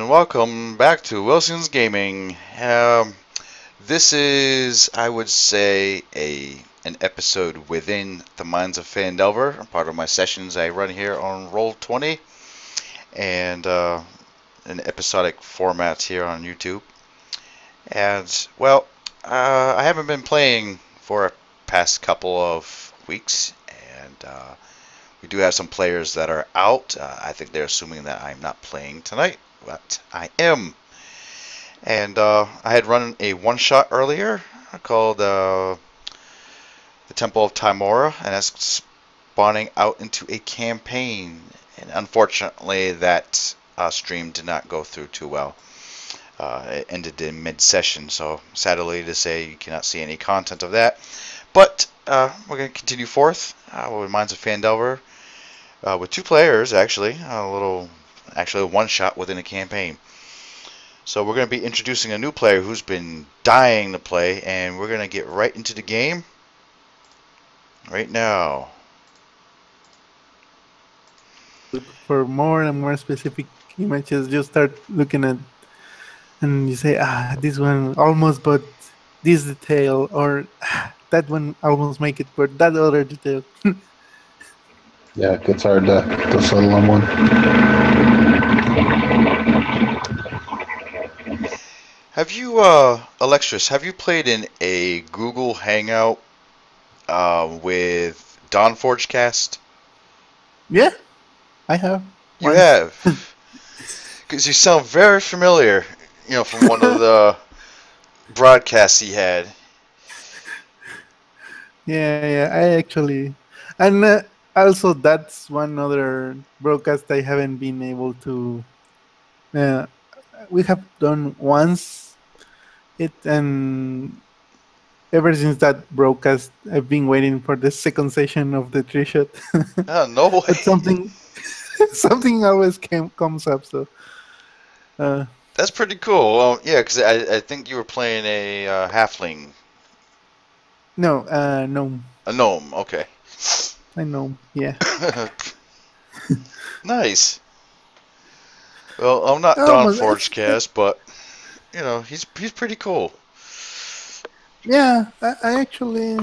and welcome back to Wilson's Gaming. This is, I would say, an episode within the Minds of Phandelver, part of my sessions I run here on Roll20, and an episodic format here on YouTube. And, well, I haven't been playing for a past couple of weeks, and we do have some players that are out. I think they're assuming that I'm not playing tonight, but I am. And I had run a one-shot earlier called the Temple of Timora, and that's spawning out into a campaign. And unfortunately, that stream did not go through too well. It ended in mid-session, so sadly to say you cannot see any content of that. But we're going to continue forth with Minds of Phandelver with two players, actually. A one-shot within a campaign. So we're going to be introducing a new player who's been dying to play, and we're going to get right into the game right now. For more and more specific images, you start looking at and you say, this one almost but this detail, or that one almost make it but that other detail. Yeah, it gets hard to settle on one. Have you, Alexis, have you played in a Google Hangout with Dawnforge Cast? Yeah, I have. You have? Because you sound very familiar, from one of the broadcasts he had. Yeah, I actually... And also, that's one other broadcast I haven't been able to... we have done once it, and ever since that broadcast, I've been waiting for the second session of the tree shot. Oh, no way. But something always comes up, so... That's pretty cool. Yeah, because I think you were playing a halfling. No, gnome. A gnome, okay. I know, yeah. Nice. Well, I'm not Dawnforge Cast, but he's pretty cool. Yeah, I actually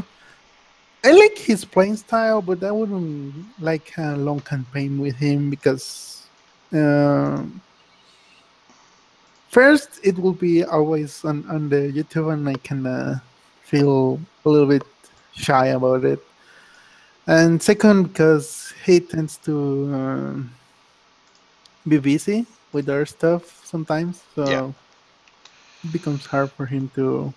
like his playing style, but I wouldn't like a long campaign with him because first it will be always on the YouTube, and I can feel a little bit shy about it. And second, because he tends to be busy with other stuff sometimes, so yeah. It becomes hard for him to...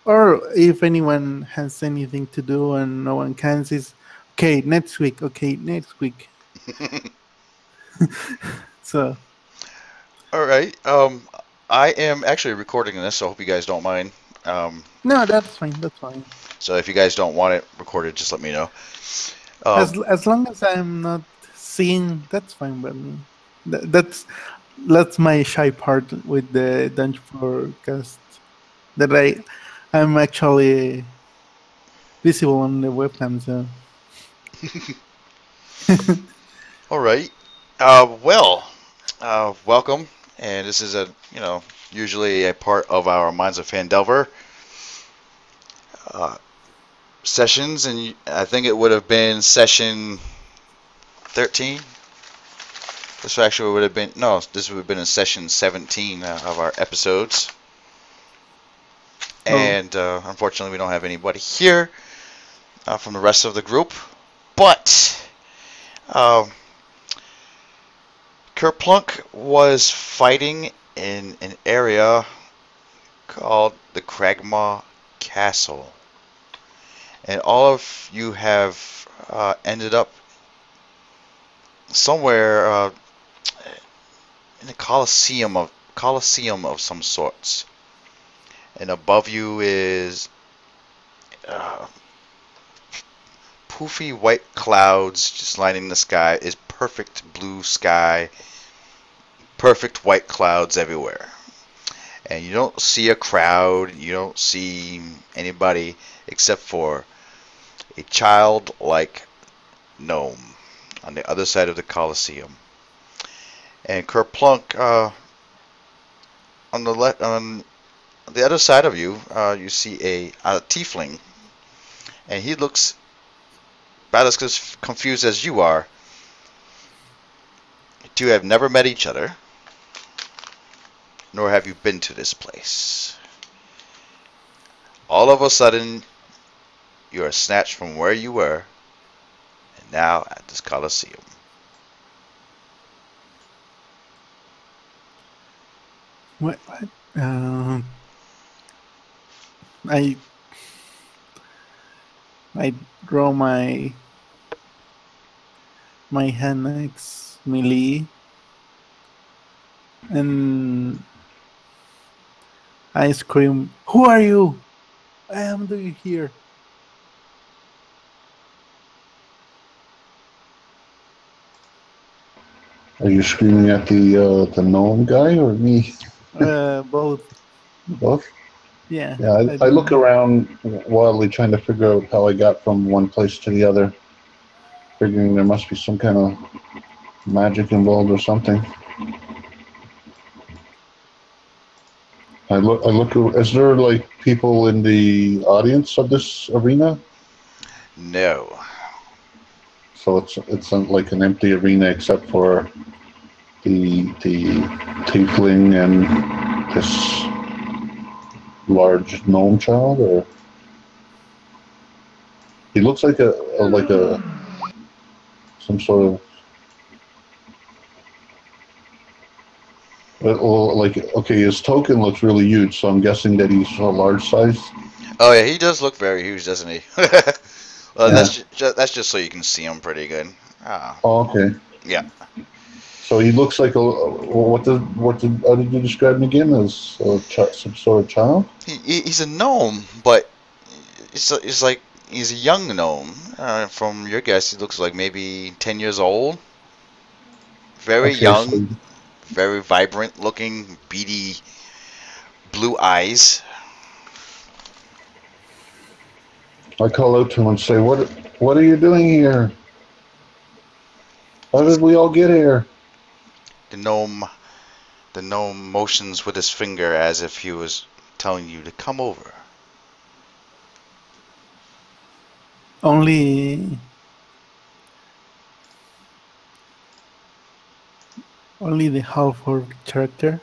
Or if anyone has anything to do and no one can, says, okay, next week. So. All right. I am actually recording this, so I hope you guys don't mind. No, that's fine. So if you guys don't want it recorded, just let me know. As long as I'm not seeing, that's fine by me. That's my shy part with the Dungeon Forecast, that I'm actually visible on the webcam. So. All right. Welcome. And this is usually a part of our Minds of Phandelver sessions, and I think it would have been session 13. This actually would have been, this would have been in session 17 of our episodes. And unfortunately, we don't have anybody here from the rest of the group. But Kerplunk was fighting in an area called the Kragmaw Castle. And all of you have ended up somewhere in a coliseum of some sorts. And above you is poofy white clouds just lining the sky. Is perfect blue sky, perfect white clouds everywhere. And you don't see a crowd, you don't see anybody except for a childlike gnome on the other side of the Colosseum. And Kerplunk, on the other side of you, you see a tiefling, and he looks about as confused as you are. You two have never met each other, nor have you been to this place. All of a sudden, you are snatched from where you were, and now at this Coliseum. What? I I draw my hand next melee, and I scream, "Who are you? I am doing here." Are you screaming at the gnome guy or me? Both. Both? Yeah, Yeah, I I don't look know. around wildly trying to figure out how I got from one place to the other, figuring there must be some kind of magic involved or something. I look. Is there like people in the audience of this arena? No. So it's like an empty arena except for the tiefling and this large gnome child, or he looks like a some sort of well, like okay, his token looks really huge, so I'm guessing that he's a large size. Oh yeah, he does look very huge, doesn't he? Well, Yeah. that's just so you can see him pretty good. Ah, Oh, okay. yeah. So he looks like a what did how did you describe him again as some sort of child? He's a gnome, but it's like he's a young gnome. From your guess, he looks like maybe 10 years old. Very Okay, young, so very vibrant looking, beady blue eyes. I call out to him and say, what are you doing here? How did we all get here?" The gnome, the gnome motions with his finger as if he was telling you to come over. Only only the half orc character,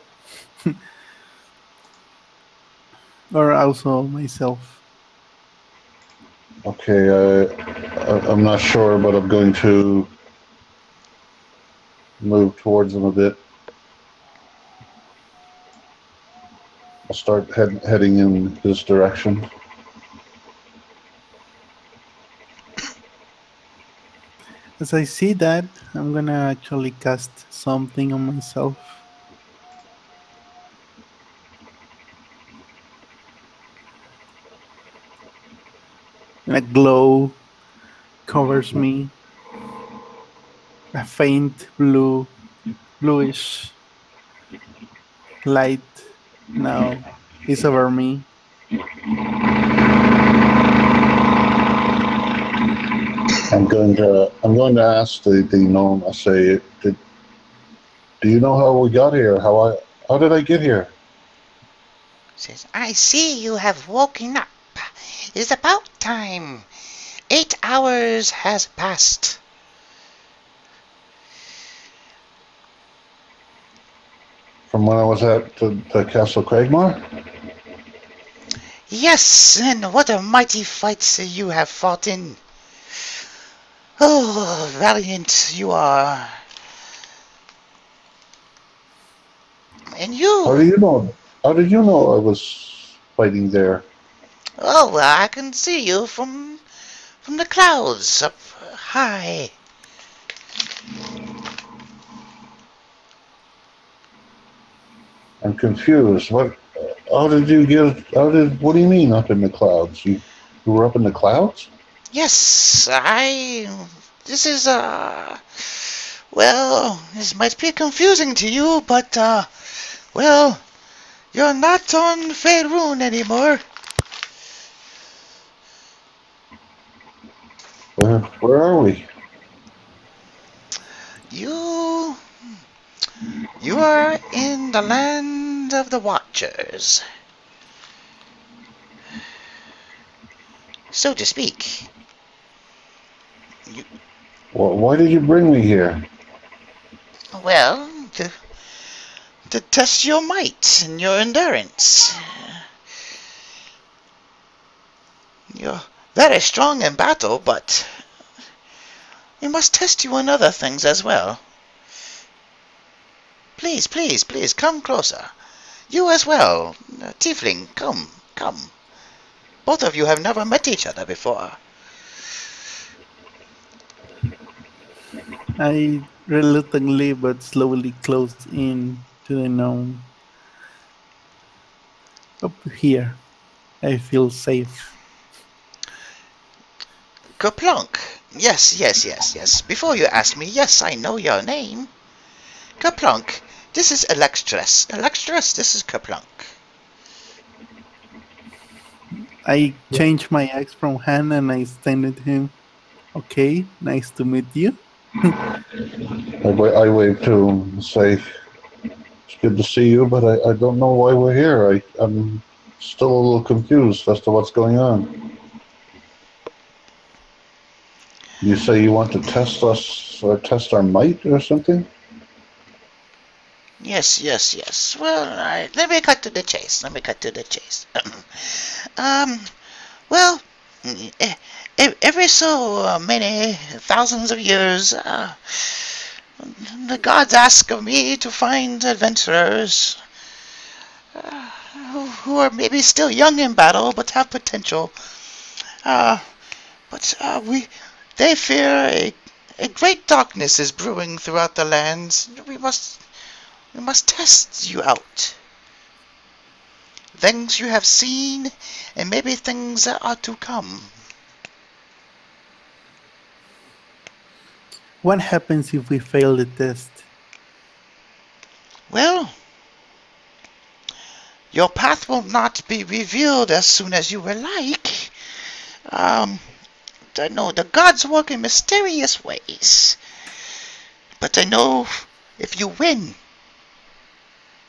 or also myself. Okay, I'm not sure, but I'm going to move towards him a bit. I'll start heading in his direction. As I see that, I'm gonna actually cast something on myself. And a glow covers me. A faint bluish light now is over me. I'm going to ask the gnome. I say, do you know how we got here? How did I get here? Says, I see you have woken up. It is about time. 8 hours has passed. From when I was at the Castle Cragmore? Yes, and what a mighty fight you have fought in. Oh, valiant you are. And How you, do you know? How did you know I was fighting there? oh, I can see you from the clouds up high. I'm confused. What? How did you get? How did? What do you mean up in the clouds? You were up in the clouds? Yes, this is, well, this might be confusing to you, but, well, you're not on Faerun anymore. Where are we? You You are in the land of the Watchers, so to speak. You, Why did you bring me here? well, to test your might and your endurance. You're very strong in battle, but we must test you in other things as well. Please, please, please, come closer. You as well. Tiefling, come. Both of you have never met each other before. I reluctantly but slowly close in to the gnome. Up here, I feel safe. Kerplunk. Yes. Before you ask me, yes, I know your name. Kerplunk, this is Alexstress. Alexstress, this is Kerplunk. I change my axe from hand and I stand at him. Okay, nice to meet you. I wave to him and say, it's good to see you, but I don't know why we're here. I'm still a little confused as to what's going on. You say you want to test us, or test our might or something? Yes. Well, all right, let me cut to the chase. Well, every so many thousands of years, the gods ask of me to find adventurers who are maybe still young in battle but have potential. They fear a great darkness is brewing throughout the lands. We must test you out. Things you have seen, and maybe things that are to come. What happens if we fail the test? Well, your path will not be revealed as soon as you would like. I know the gods work in mysterious ways. But I know if you win,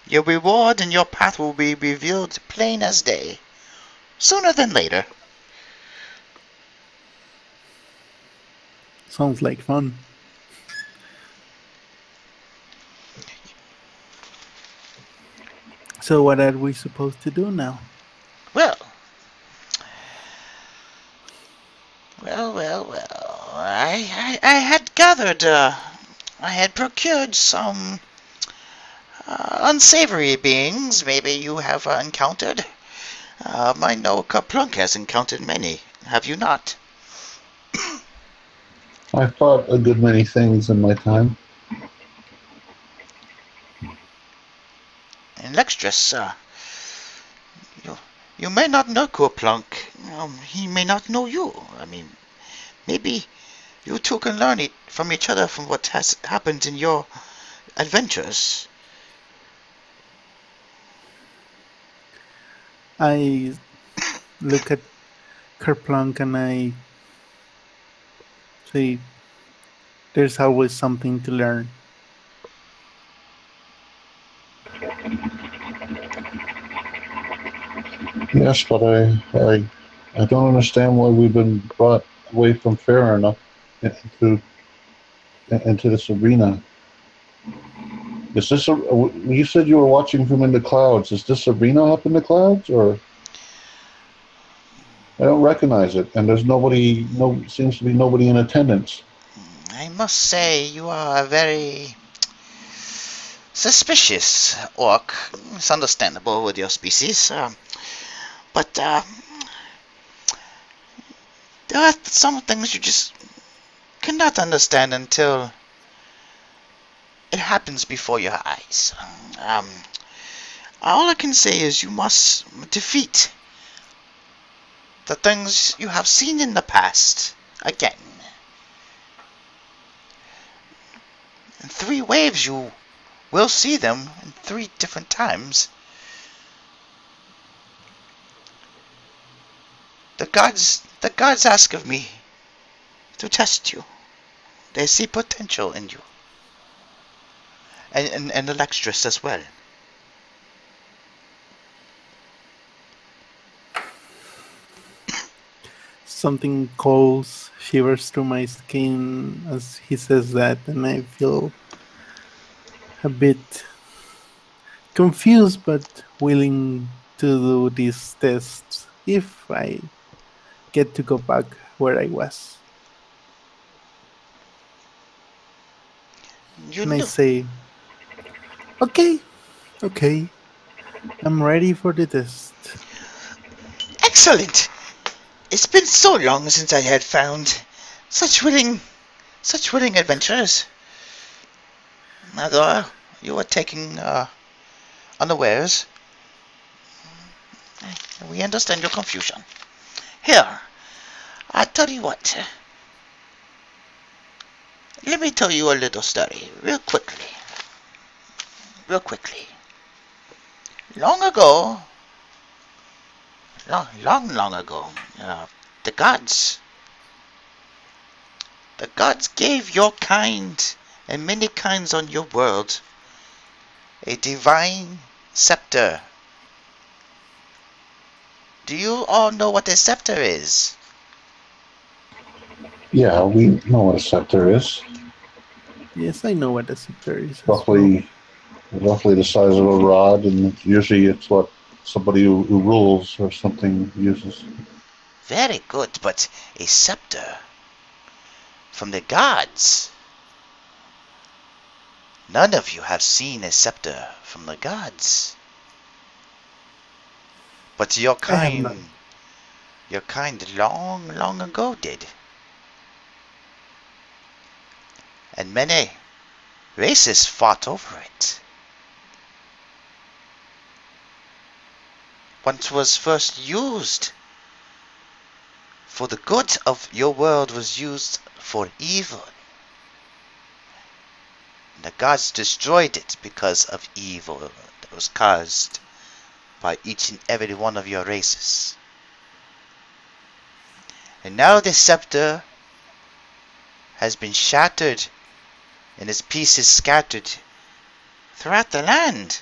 your reward and your path will be revealed plain as day, sooner than later. Sounds like fun. So what are we supposed to do now? Well. I had gathered, I had procured some unsavory beings maybe you have encountered. I know Kerplunk has encountered many. Have you not? I fought a good many things in my time. And Lextrus, you may not know Kerplunk. He may not know you. I mean, maybe you two can learn it from each other from what has happened in your adventures. I look at Kerplunk and I say, there's always something to learn. Yes, but I don't understand why we've been brought away from Farron into this arena. Is this you said you were watching from in the clouds? Is this arena up in the clouds, or I don't recognize it? And there's nobody. Seems to be nobody in attendance. I must say you are a very suspicious orc. It's understandable with your species, but there are some things you just cannot understand until it happens before your eyes. All I can say is you must defeat the things you have seen in the past again. In 3 waves you will see them in 3 different times. The gods ask of me to test you. They see potential in you. and Alexstrus as well. Something cold shivers through my skin as he says that, and I feel a bit confused but willing to do these tests if I get to go back where I was. You And I know, say, okay, okay, I'm ready for the test. excellent. It's been so long since I had found such willing, such willing adventurers. Although you were taken unawares, we understand your confusion. Here, I tell you what. Let me tell you a little story, real quickly. Real quickly. Long ago, long ago, the gods, the gods gave your kind and many kinds on your world a divine scepter. Do you all know what a scepter is? Yeah, we know what a scepter is. Yes, I know what a scepter is. As well. Roughly the size of a rod, and usually it's what somebody who rules or something uses. Very good, but a scepter from the gods. None of you have seen a scepter from the gods. But your I have not. kind long ago did. And many races fought over it. Once was first used for the good of your world was used for evil. The gods destroyed it because of evil that was caused by each and every one of your races. And now the scepter has been shattered and its pieces scattered throughout the land.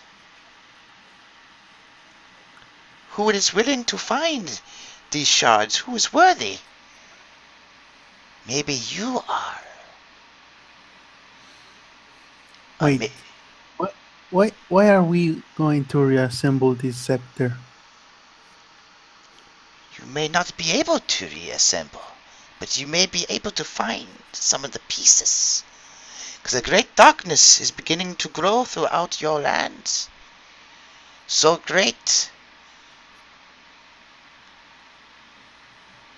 Who is willing to find these shards? Who is worthy? Maybe you are. Wait, why are we going to reassemble this scepter? You may not be able to reassemble, but you may be able to find some of the pieces. Because a great darkness is beginning to grow throughout your lands. So great.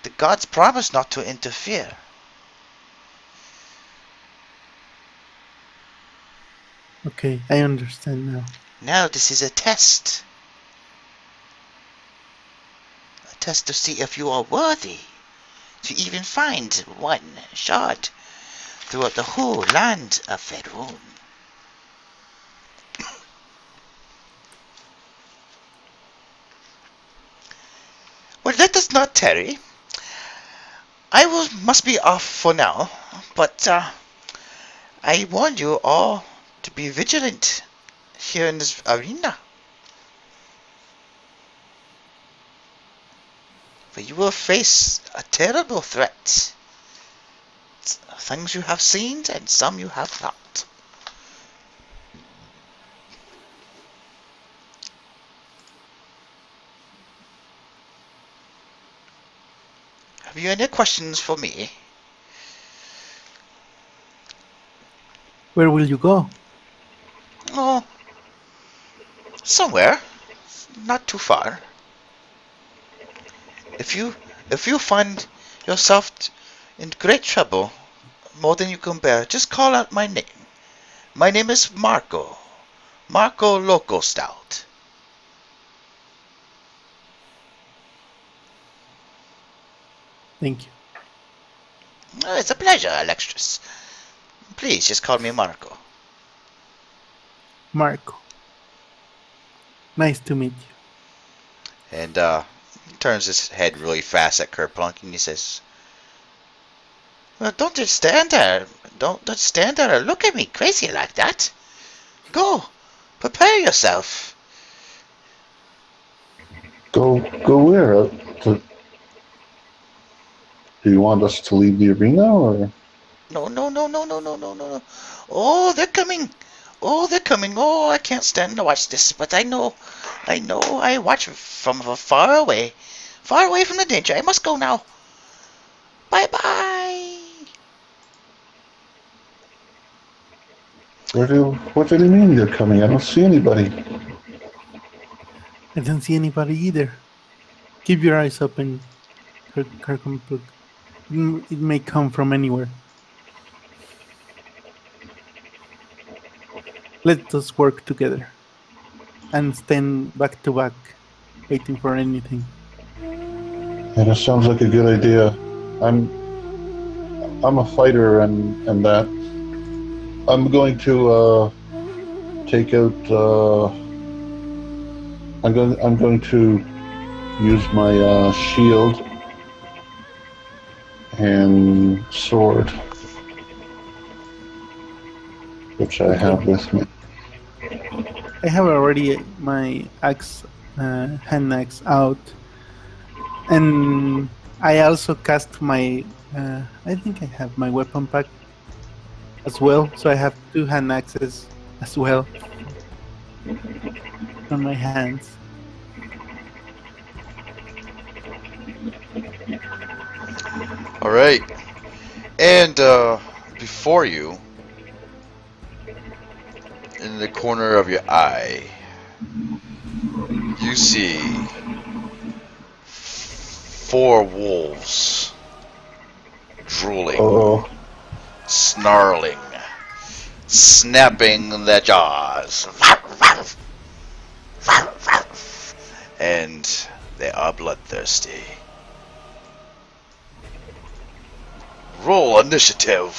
The gods promise not to interfere. Okay, I understand now. Now this is a test. A test to see if you are worthy to even find one shard throughout the whole land of Faerun. Well, let us not tarry. Must be off for now, but I warn you all to be vigilant here in this arena. For you will face a terrible threat. Things you have seen and some you have not. Have you any questions for me? Where will you go? Oh, somewhere, not too far. If you find yourself in great trouble, more than you can bear, just call out my name. My name is Marco. Marco Loco Stout. Thank you. Oh, it's a pleasure, Alexstrus. Please just call me Marco. Marco. Nice to meet you. And he turns his head really fast at Kerplunk and he says, Well, don't just stand there. Don't stand there and look at me crazy like that. Go! Prepare yourself! Go where? Do you want us to leave the arena, or? No. Oh, they're coming! Oh, they're coming! Oh, I can't stand to watch this, but I know, I watch from far away from the danger. I must go now. Bye-bye! What do you mean you're coming? I don't see anybody. I don't see anybody either. Keep your eyes open, Kirkland. It may come from anywhere. Let us work together and stand back to back, waiting for anything. Yeah, that sounds like a good idea. I'm a fighter, and that I'm going to take out. I'm going to use my shield and sword, which I have with me. I have already my axe, hand axe out, and I also cast my. I think I have my weapon pack as well, so I have 2 hand axes as well on my hands. All right, and before you, in the corner of your eye, you see 4 wolves drooling, snarling, snapping their jaws, and they are bloodthirsty. Roll initiative.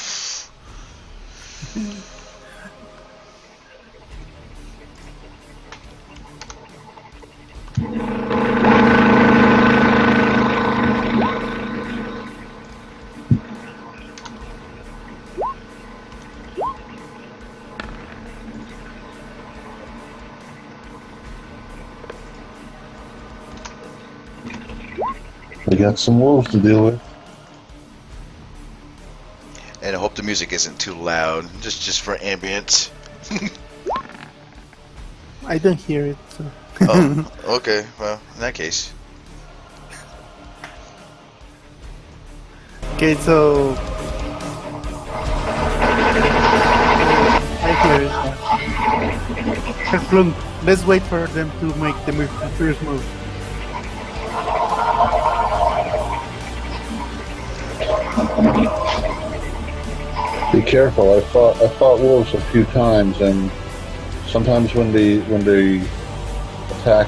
We got some wolves to deal with. And I hope the music isn't too loud, just for ambience. I don't hear it. So. Oh, okay. Well, in that case. Okay, so I hear it. Kirkland, let's wait for them to make the first move. Be careful. I fought wolves a few times, and sometimes when they attack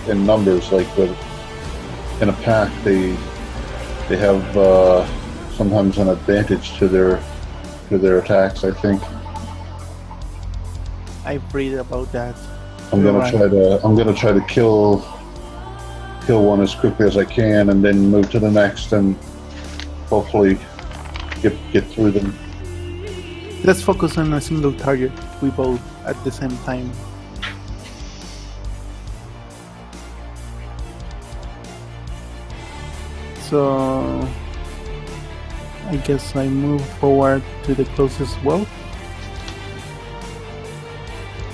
in numbers, like in a pack, they have sometimes an advantage to their attacks. I think. I've read about that. I'm gonna try to kill one as quickly as I can, and then move to the next, and hopefully get through them. Let's focus on a single target. We both at the same time. So I guess I move forward to the closest well.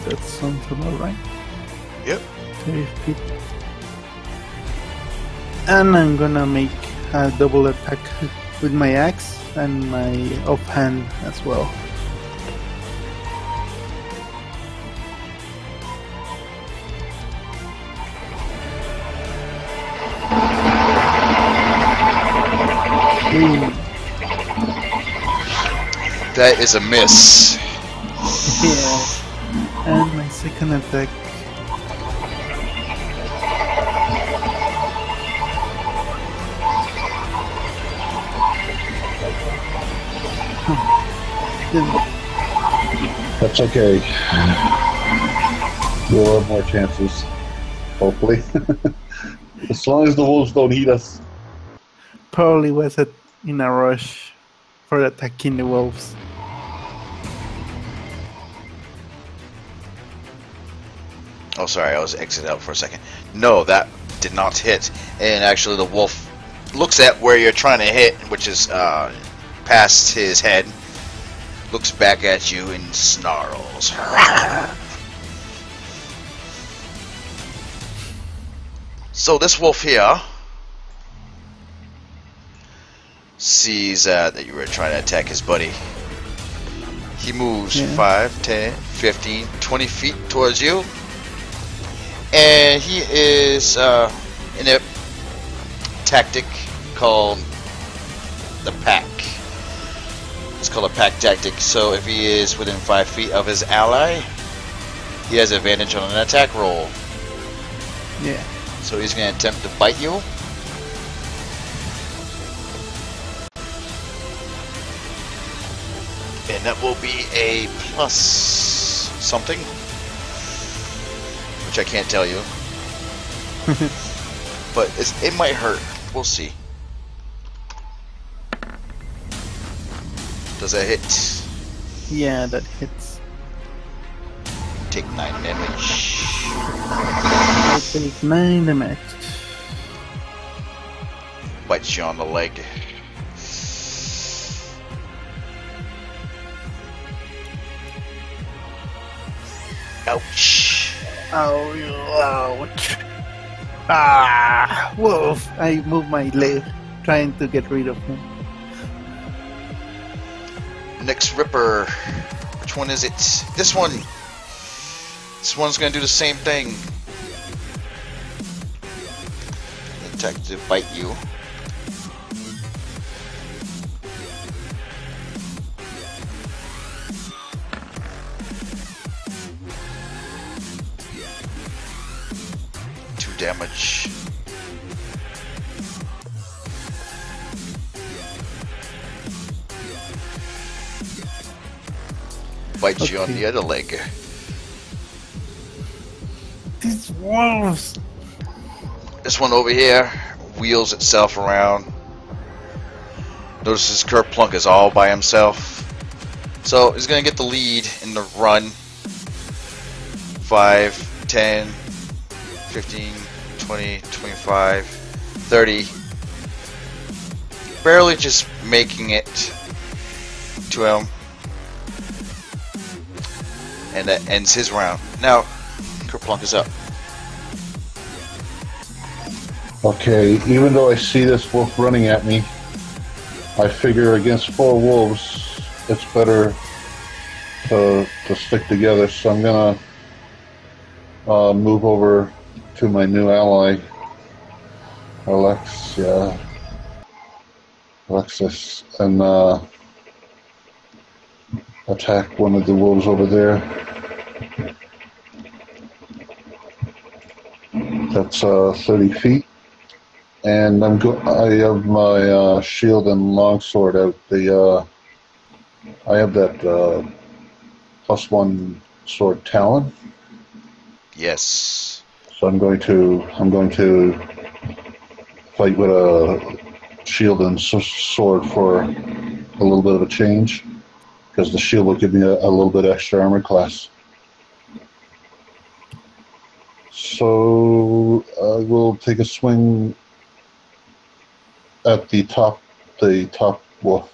That sounds about right. Yep. 30 feet. And I'm gonna make a double attack with my axe and my offhand as well. Ooh. That is a miss. Yeah. And my second attack. That's okay. We'll have more chances, hopefully. As long as the wolves don't eat us. Probably was in a rush for attacking the wolves. Oh, sorry, I was exited out for a second. No, that did not hit. And actually, the wolf looks at where you're trying to hit, which is past his head. Looks back at you and snarls. So this wolf here sees that you were trying to attack his buddy. He moves 5, 10, 15, 20 feet towards you. And he is in a tactic called the pack. It's called a pack tactic. So if he is within 5 feet of his ally, he has advantage on an attack roll. Yeah. So he's going to attempt to bite you. And that will be a plus something, which I can't tell you. But it might hurt. We'll see. Does that hit? Yeah, that hits. Take 9 damage. I take 9 damage. Bites you on the leg. Ouch. Ouch. Ah, wolf. I move my leg, trying to get rid of him. Next Ripper. Which one is it? This one. This one's gonna do the same thing. Attack to bite you. Damage. Bites you on the other leg. These wolves. This one over here wheels itself around. Notices Kerplunk is all by himself. So he's gonna get the lead in the run. 5, 10, 15, 20, 25, 30. Barely just making it to him. And that ends his round. Now, Kerplunk is up. Okay, even though I see this wolf running at me, I figure against 4 wolves, it's better to stick together. So I'm gonna move over to my new ally, Alexis, and attack one of the wolves over there. That's 30 feet, and I have my shield and longsword out. I have that +1 sword talon. Yes. So I'm going to fight with a shield and sword for a little bit of a change, because the shield will give me a little bit extra armor class. So I will take a swing at the top wolf.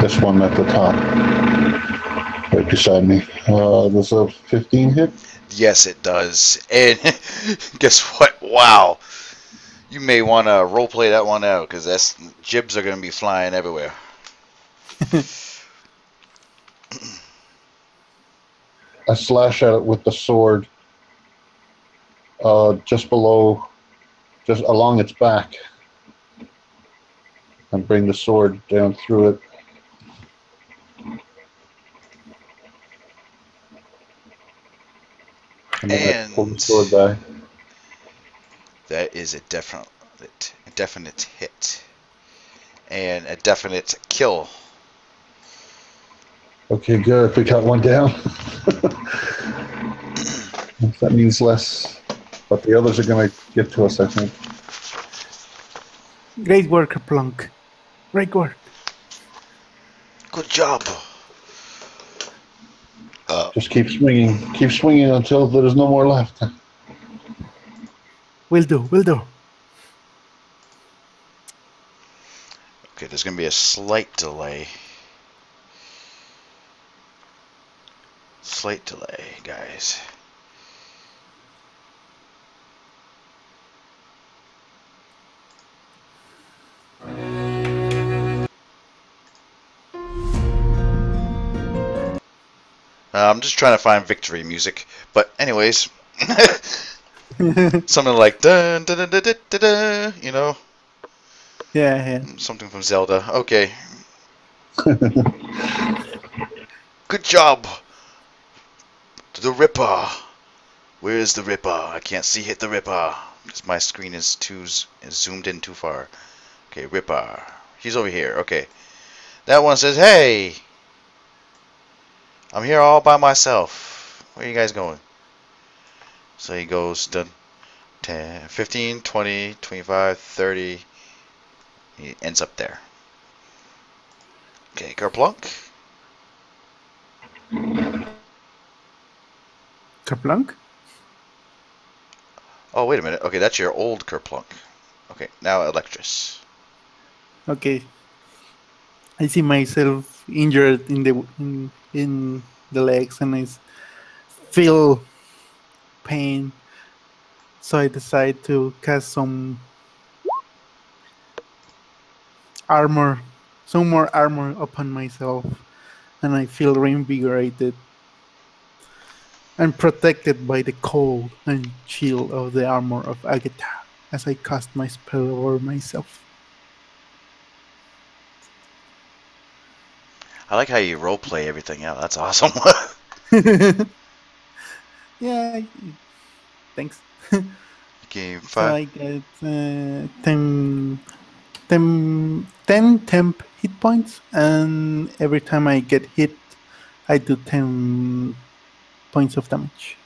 This one at the top, right beside me. Does a 15 hit? Yes, it does. And guess what? Wow. You may want to roleplay that one out, because jibs are going to be flying everywhere. I slash at it with the sword, just along its back, and bring the sword down through it. And then I pull the sword back. That is a definite hit. And a definite kill. Okay, good. We got one down. That means less, but the others are going to get to us, I think. Great work, Plunk. Great work. Good job. Just keep swinging until there's no more left. Will do. Okay, there's going to be a slight delay. Slight delay, guys. I'm just trying to find victory music, but anyways, something like dun dun dun dun dun dun, dun, you know, Yeah. something from Zelda. Okay, good job, the Ripper. Where is the Ripper? I can't hit the Ripper because my screen is zoomed in too far. Okay, Ripper. He's over here. Okay, that one says, "Hey, I'm here all by myself. Where are you guys going?" So he goes done 10, 15, 20, 25, 30. He ends up there. Okay, Kerplunk. Kerplunk? Oh, wait a minute. Okay, that's your old Kerplunk. Okay, now Electrus. Okay. I see myself injured in the legs, and I feel pain. So I decide to cast some more armor upon myself, and I feel reinvigorated and protected by the cold and chill of the armor of Agatha as I cast my spell over myself. I like how you roleplay everything out. That's awesome. Yeah, thanks. Game So 5. I get 10 temp hit points, and every time I get hit, I do 10 points of damage.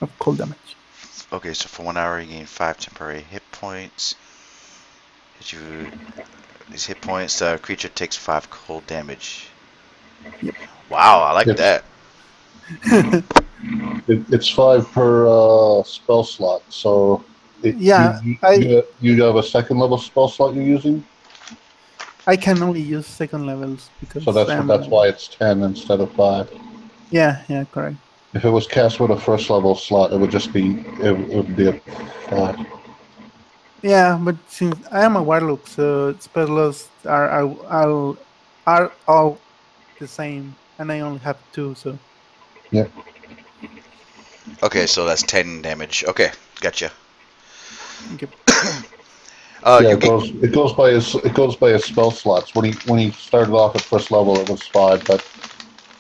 Of cold damage. Okay, so for 1 hour you gain 5 temporary hit points. These hit points, the creature takes 5 cold damage. Yep. Wow, I like that. It's 5 per spell slot. So you have a second level spell slot you're using. I can only use second levels because So that's why it's 10 instead of 5. Yeah, correct. If it was cast with a first level slot, it would be a 5. Yeah, but since I am a warlock, so spell slots are all the same, and I only have 2. So Yeah. Okay, so that's 10 damage. Okay, gotcha. okay. It goes by his spell slots. When he started off at first level, it was 5, but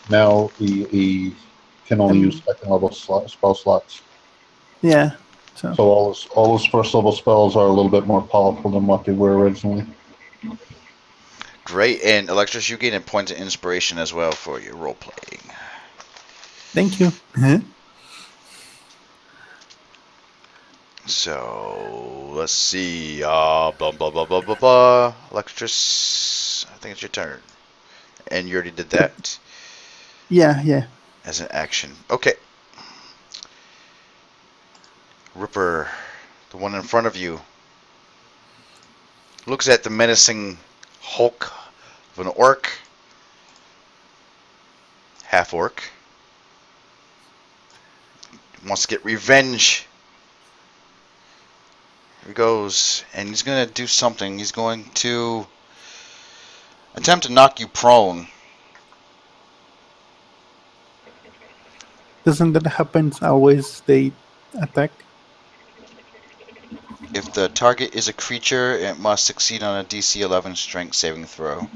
now he can only use second level spell slots. Yeah. So all his first level spells are a little bit more powerful than what they were originally. Great, and Electrus, you gain a point of inspiration as well for your role playing. Thank you. So let's see. Blah blah blah blah blah blah. Electrus, I think it's your turn, and you already did that. Yeah. As an action. Okay. Ripper, the one in front of you, looks at the menacing hulk of an orc, half orc. Wants to get revenge. Here he goes, and he's going to do something. He's going to attempt to knock you prone. Doesn't that happen always? They attack. If the target is a creature, it must succeed on a DC 11 strength saving throw.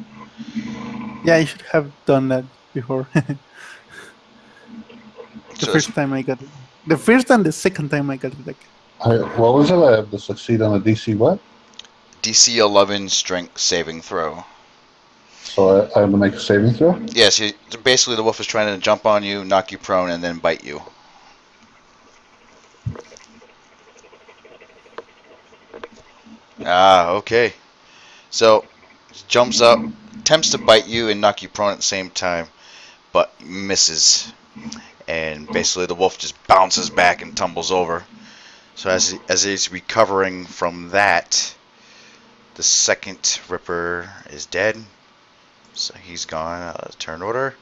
Yeah, I should have done that before. The first time I got it. The first and the second time I got it. What was it? I have to succeed on a DC what? DC 11 strength saving throw. So I have to make a saving throw? Yes, basically the wolf is trying to jump on you, knock you prone, and then bite you. Ah, okay. So, jumps up, attempts to bite you and knock you prone at the same time, but misses. And basically the wolf just bounces back and tumbles over. So as he's recovering from that, the second Ripper is dead. So he's gone. Turn order.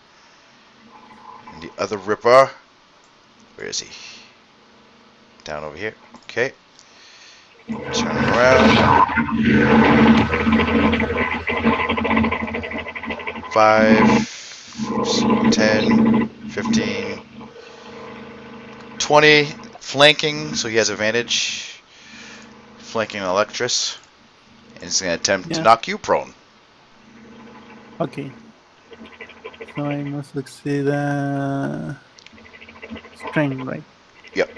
And the other Ripper, where is he? Down over here. Okay. Turn him around. 5, 10, 15, 20. Flanking, so he has advantage. Flanking Electress. And he's going to attempt to knock you prone. Okay. So I must succeed strength, right? Yep.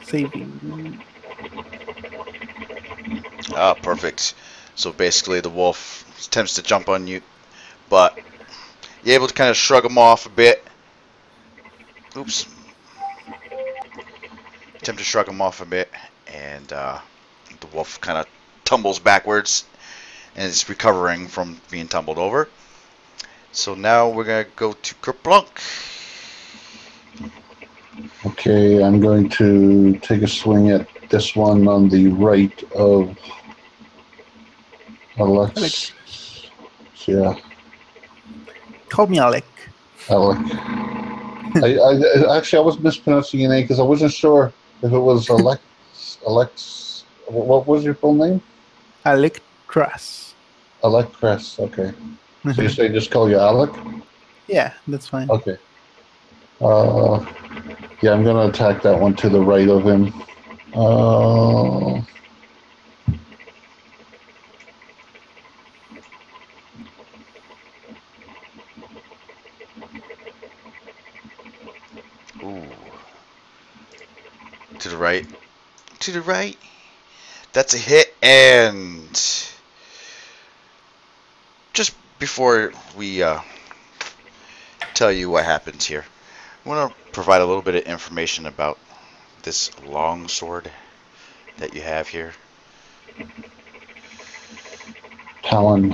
Saving. Ah, perfect. So basically the wolf attempts to jump on you, but you're able to kind of shrug him off a bit. Oops. Attempt to shrug him off a bit, and the wolf kind of tumbles backwards and is recovering from being tumbled over. So now we're going to go to Kerplunk. Okay, I'm going to take a swing at this one on the right of Alex. Yeah, Call me Alec. Alec. I actually I was mispronouncing your name because I wasn't sure if it was Alex. What was your full name? Electras. Alectress. Okay. So you say just call you Alec? Yeah, that's fine. Okay. Yeah, I'm gonna attack that one to the right of him. Ooh. To the right. To the right. That's a hit, and just before we tell you what happens here, I want to provide a little bit of information about this long sword that you have here. Talon.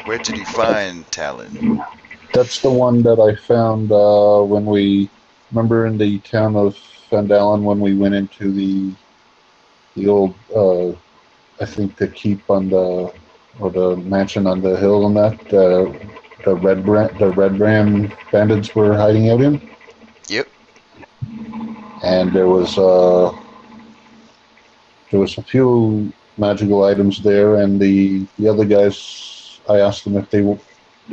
Where did you find Talon? That's the one that I found when we remember in the town of Phandelver when we went into the old I think the keep on the mansion on the hill and that the red ram bandits were hiding out in. Yep. And there was a few magical items there, and the other guys, I asked them if they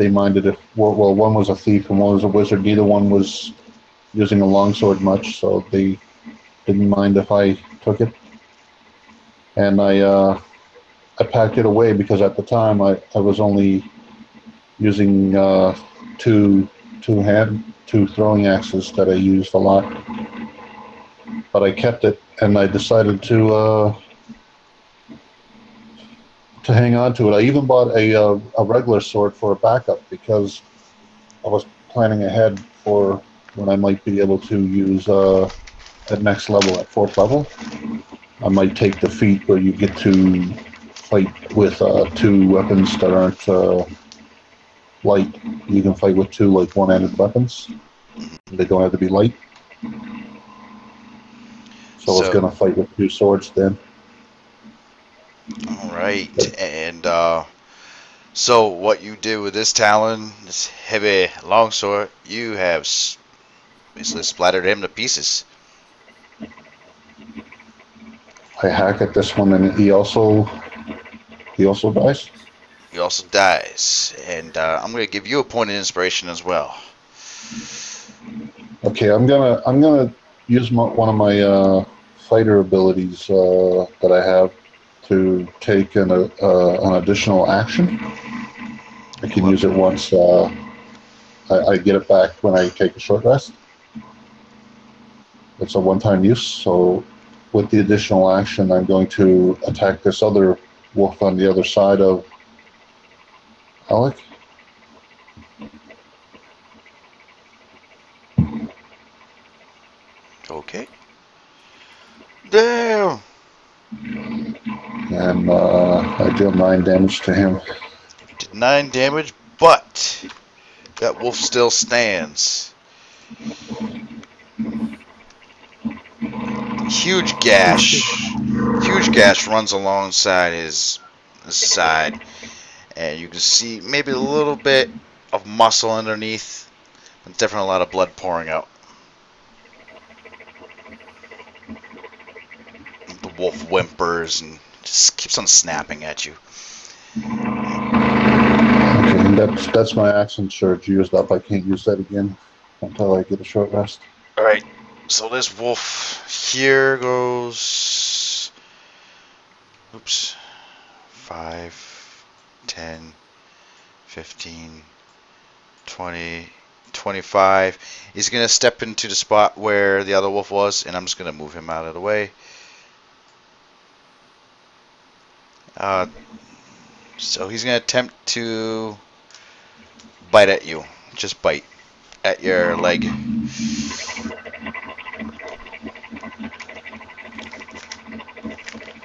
minded if one was a thief and one was a wizard. Neither one was using a longsword much, so they didn't mind if I took it. And I packed it away because at the time I was only using two throwing axes that I used a lot. But I kept it, and I decided to hang on to it. I even bought a regular sword for a backup because I was planning ahead for when I might be able to use at next level, at 4th level. I might take the feat where you get to fight with two weapons that aren't light. You can fight with two like one-handed weapons. They don't have to be light. So I was going to fight with two swords then. All right, and so what you do with this Talon, this heavy longsword, you have basically splattered him to pieces. I hack at this one, and he also dies. He also dies, and I'm going to give you a point of inspiration as well. Okay, I'm gonna use one of my fighter abilities that I have to take an additional action. I can use it once. I get it back when I take a short rest. It's a one-time use, so with the additional action, I'm going to attack this other wolf on the other side of Alec. Okay. Damn. And I deal 9 damage to him. Did 9 damage, but that wolf still stands. Huge gash. Huge gash runs alongside his side. And you can see maybe a little bit of muscle underneath. But definitely a lot of blood pouring out. The wolf whimpers and just keeps on snapping at you. Okay, that's my action surge used up. I can't use that again until I get a short rest. Alright, so this wolf here goes... Oops. 5, 10, 15, 20, 25. He's going to step into the spot where the other wolf was, and I'm just going to move him out of the way. So he's going to attempt to bite at you. Just bite at your leg.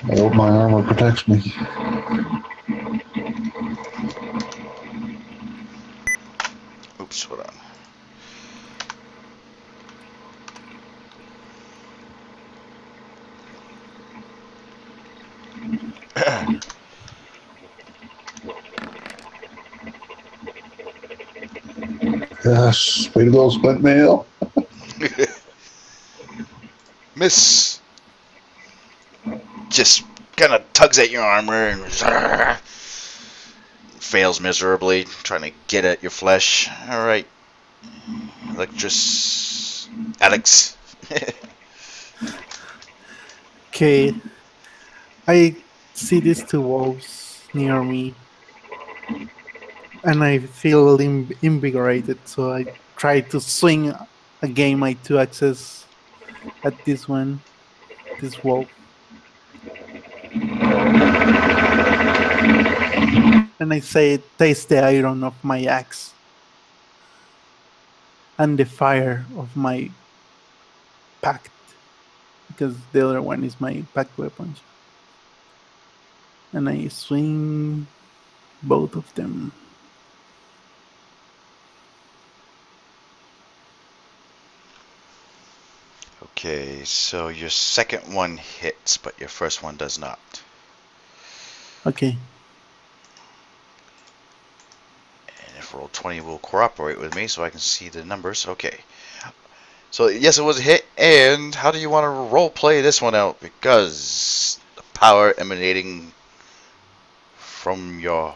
I hope my armor protects me. Oops, hold on. Yes, way to go, Splint Mail. Miss. Just kind of tugs at your armor and fails miserably, trying to get at your flesh. Alright. Alex. Okay. I see these two wolves near me. And I feel invigorated, so I try to swing again my 2 axes at this wolf. And I say, taste the iron of my axe and the fire of my pact, because the other one is my pact weapon. And I swing both of them. Okay, so your second one hits, but your first one does not. Okay. And if roll 20 will cooperate with me so I can see the numbers. Okay. So yes, it was a hit. And how do you want to role play this one out? Because the power emanating from your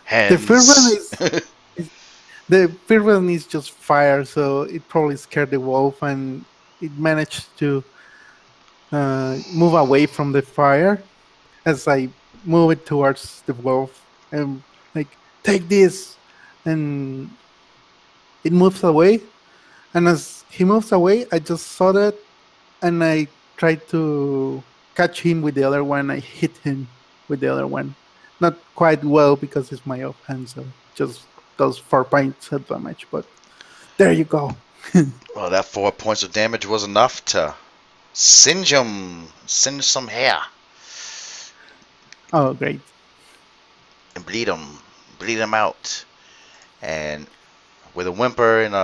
hands. The first one is just fire, so it probably scared the wolf, and it managed to move away from the fire as I move it towards the wolf and like, take this, and it moves away. And as he moves away, I just saw that, and I tried to catch him with the other one. I hit him with the other one, not quite well because it's my offhand, so just those 4 points of damage. But there you go. Well, that 4 points of damage was enough to singe some hair. Oh, great. And bleed him out. And with a whimper and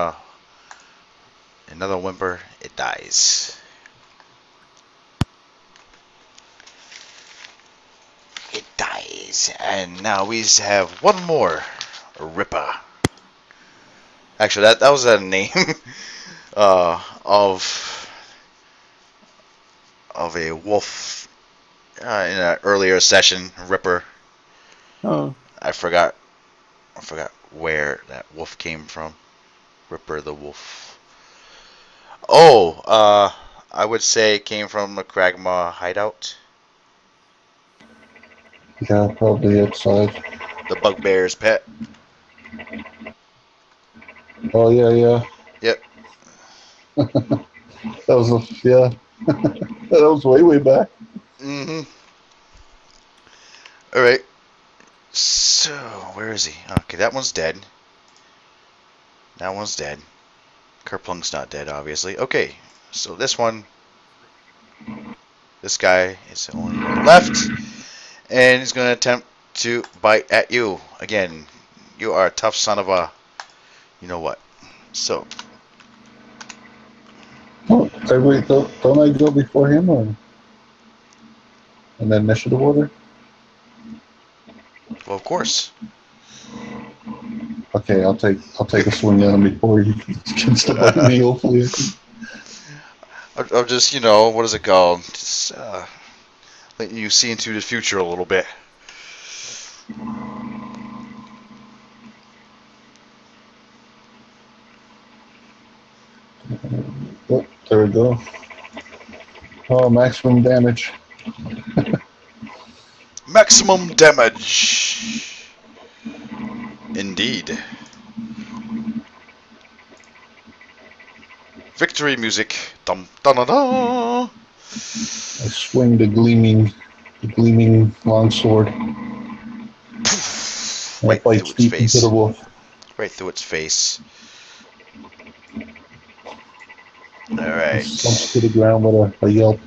another whimper, it dies. It dies. And now we have one more. Ripper. Actually, that was a name of a wolf in an earlier session. Ripper. Oh, I forgot where that wolf came from. Ripper the wolf. Oh, I would say it came from the Kragma hideout. Yeah, probably outside. The bugbear's pet. Oh, yeah. Yep. That was, yeah. That was way back. Mm-hmm. Alright. So, where is he? Okay, that one's dead. That one's dead. Kerplung's not dead, obviously. Okay. So this one, this guy is only left, and he's going to attempt to bite at you. Again, you are a tough son of a, you know what. So, Oh, wait, don't I go before him or in the initiative order? well, of course. Okay, I'll take a swing at him before he can step by me. Hopefully, I'm just, you know, what is it called? Just letting you see into the future a little bit. oh, there we go. Oh, maximum damage. Maximum damage. Indeed. Victory music. Dum da da da. I swing the gleaming longsword. Right That bites through its deep into face. the wolf. Right through its face. It Alright. slumps to the ground with a yelp.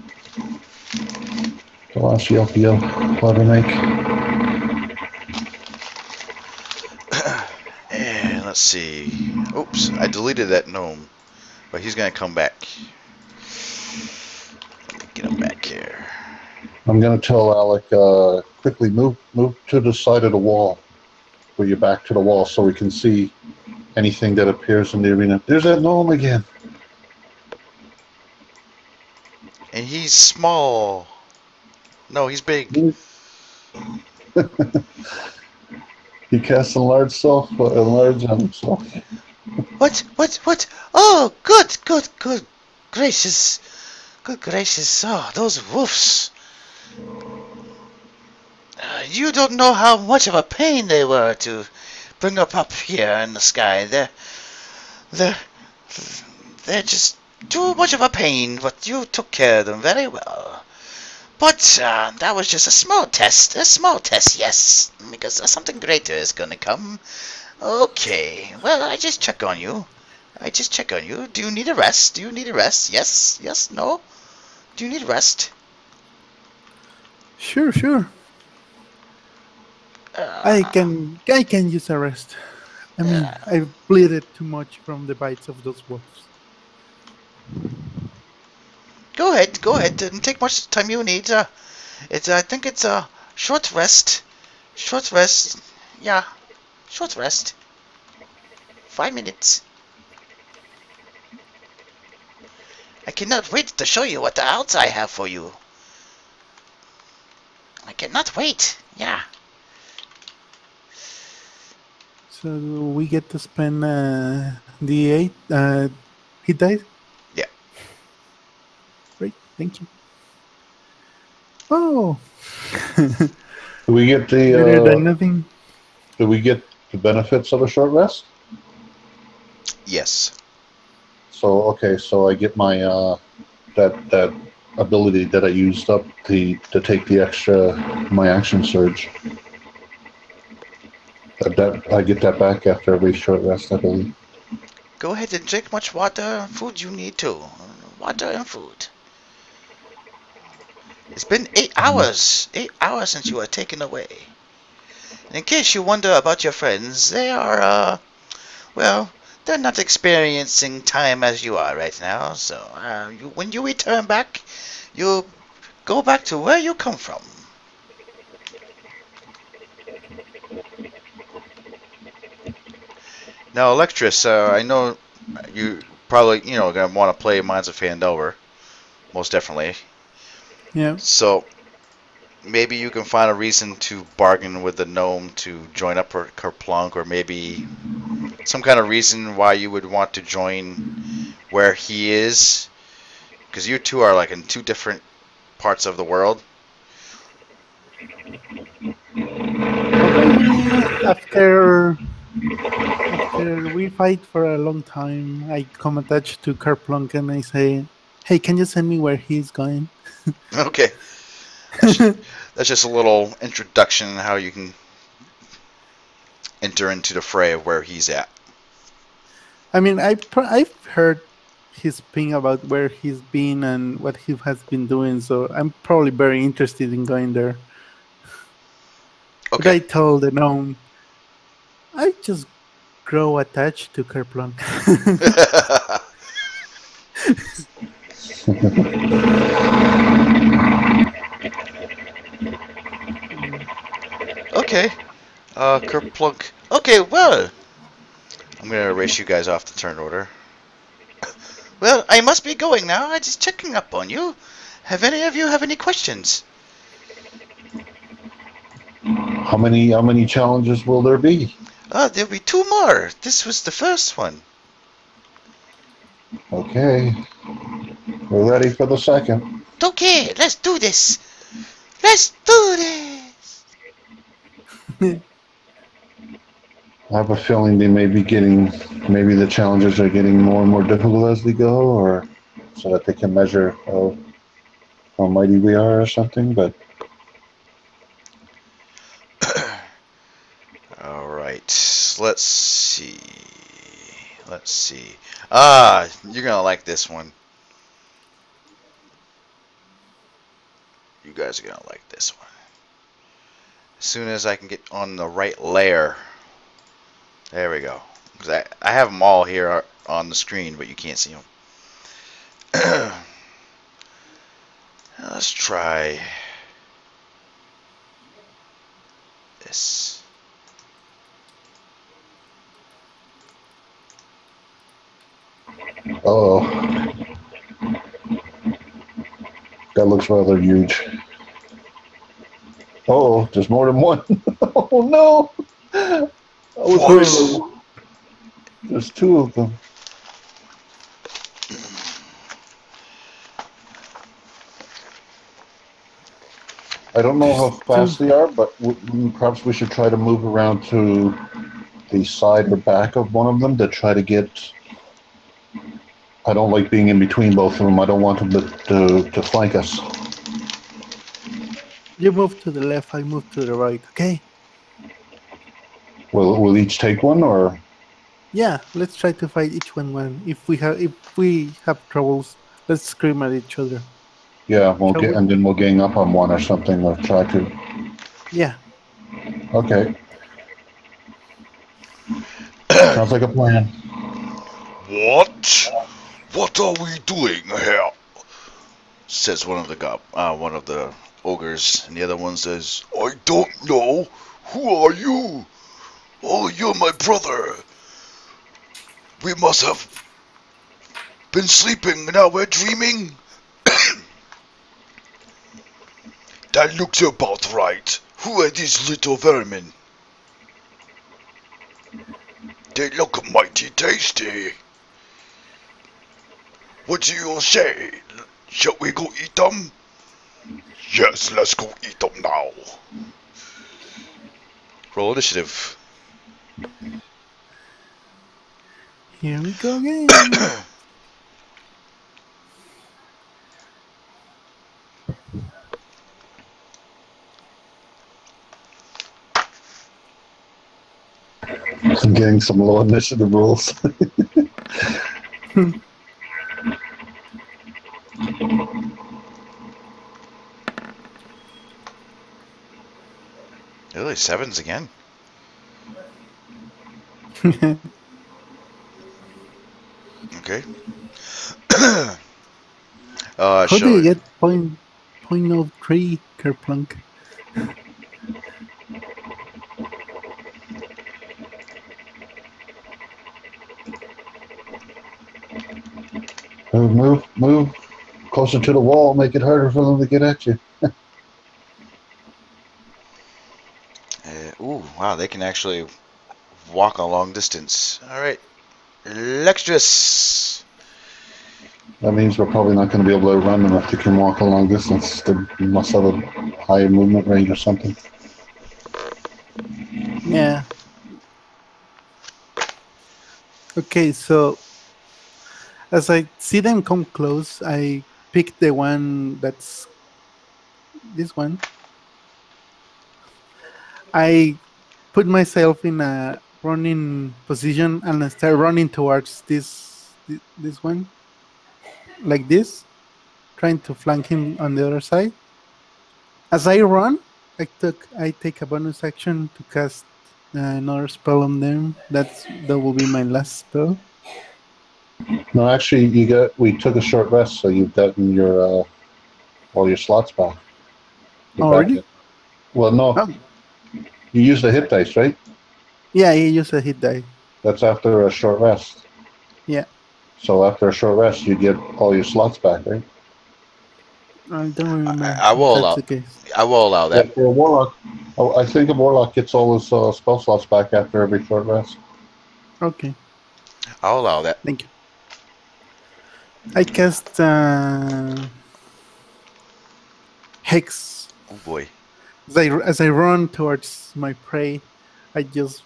The last yelp I'll ever make. And let's see. Oops, I deleted that gnome. But he's gonna come back. Let me get him back here. I'm gonna tell Alec, quickly move to the side of the wall, with your back to the wall, so we can see anything that appears in the arena. There's that gnome again. And he's small. No, he's big. He casts enlarge on himself. What? Oh, good gracious. Good gracious. Oh, those wolves. You don't know how much of a pain they were to bring up here in the sky. They're just too much of a pain, but you took care of them very well. But that was just a small test, yes, because something greater is gonna come. Okay, well, I just check on you. Do you need a rest? Yes, no? Do you need a rest? Sure. I can use a rest. I mean, I've bleeded too much from the bites of those wolves. Go ahead, and take much time you need. I think it's a short rest. Yeah, short rest. 5 minutes. I cannot wait to show you what else I have for you. I cannot wait. Yeah. So we get to spend the 8 hit dice? Yeah. Great, thank you. Oh. Do we get Better than nothing. Do we get the benefits of a short rest? Yes. So okay, so I get my that ability that I used up to take the extra my action surge. That I get that back after every short rest, I believe. Go ahead and drink much water and food you need to. Water and food. It's been 8 hours. 8 hours since you were taken away. And in case you wonder about your friends, they are, well, they're not experiencing time as you are right now. So when you return back, you go back to where you come from. Now, Electress, I know you probably, going to want to play Mines of Phandelver. Most definitely. Yeah. So, maybe you can find a reason to bargain with the gnome to join up for Kerplunk, or maybe some kind of reason why you would want to join where he is. Because you two are like in 2 different parts of the world. After we fight for a long time, I come attached to Kerplunk and I say, "Hey, can you send me where he's going?" Okay. That's just a little introduction on how you can enter into the fray of where he's at. I mean, I've heard his ping about where he's been and what he has been doing. So I'm probably very interested in going there. But Okay. I told the gnome, I just grow attached to Kerplunk. Okay. Kerplunk. Okay, well, I'm gonna erase you guys off the turn order. Well, I must be going now. I'm just checking up on you. Have any of you have any questions? How many challenges will there be? There'll be two more. This was the first one. Okay. We're ready for the second. Okay, let's do this. Let's do this. I have a feeling maybe the challenges are getting more and more difficult as we go, or so that they can measure how mighty we are or something, but All right. Let's see. Let's see. Ah, you're gonna like this one. You guys are gonna like this one. As soon as I can get on the right layer. There we go. Because I have them all here on the screen, but you can't see them. Let's try this. oh, that looks rather huge. Oh, there's more than one. Oh no! What? There's two of them. I don't know how fast they are, but perhaps we should try to move around to the side or back of one of them to try to get. I don't like being in between both of them. I don't want them to flank us. You move to the left, I move to the right. Okay. We'll each take one, or Yeah, let's try to fight each one. If we have troubles, let's scream at each other. yeah, Shall we? and then we'll gang up on one or something, or try to. Yeah. Okay. Sounds like a plan. What? What are we doing here? Says one of the ogres, and the other one says, I don't know. Who are you? Oh, you're my brother. We must have been sleeping, now we're dreaming. That looks about right. Who are these little vermin? They look mighty tasty. What do you say? Shall we go eat them? Yes, let's go eat them now. Roll initiative. Here we go again. I'm getting some low initiative rolls. Really, sevens again? Okay. How do Sure. you get point of 3, Kerplunk? Move closer to the wall. Make it harder for them to get at you. Ooh, wow, they can actually walk a long distance. Alright. Lextrus! That means we're probably not going to be able to run them if they can walk a long distance. They must have a higher movement range or something. Yeah. Okay, so as I see them come close, I pick the one that's this one. I put myself in a running position and I start running towards this one. like this, trying to flank him on the other side. As I run, I take a bonus action to cast another spell on them. That will be my last spell. No, actually, we took a short rest, so you've gotten your all your slots back. You're Oh, back really? at. Well, no, Oh, you used the hit dice, right? yeah, he used a hit die. That's after a short rest. Yeah, So after a short rest, you get all your slots back, right? I don't remember I if will that's allow. the case. I will allow Yeah, that. for a warlock, I think a warlock gets all his spell slots back after every short rest. Okay, I'll allow that. thank you. I cast Hex. Oh boy. As I run towards my prey, I just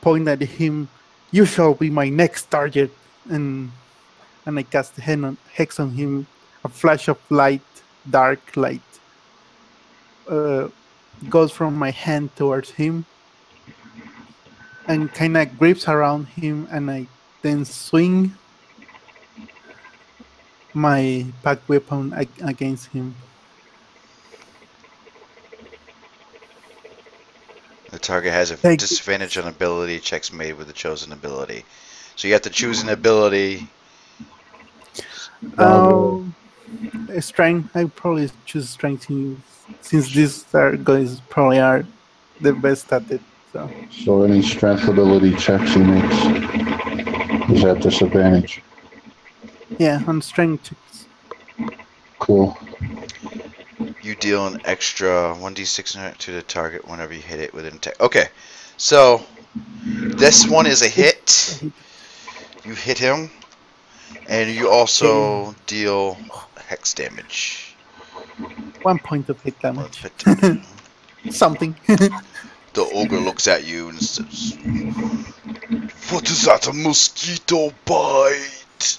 point at him. You shall be my next target, and I cast Hex on him. A flash of light, dark light, uh, goes from my hand towards him and kind of grips around him, and I then swing my pack weapon against him. The target has a Take disadvantage on ability checks made with the chosen ability. So you have to choose an ability. um, strength. I probably choose strength since these guys probably are the best at it. So any strength ability checks he makes is at disadvantage. Yeah, on strength checks. Cool. You deal an extra 1d6 to the target whenever you hit it with an attack. Okay, so this one is a hit. You hit him, and you also deal hex damage. 1 point of hit damage. Hit Something. The ogre looks at you and says, "What is that, a mosquito bite?"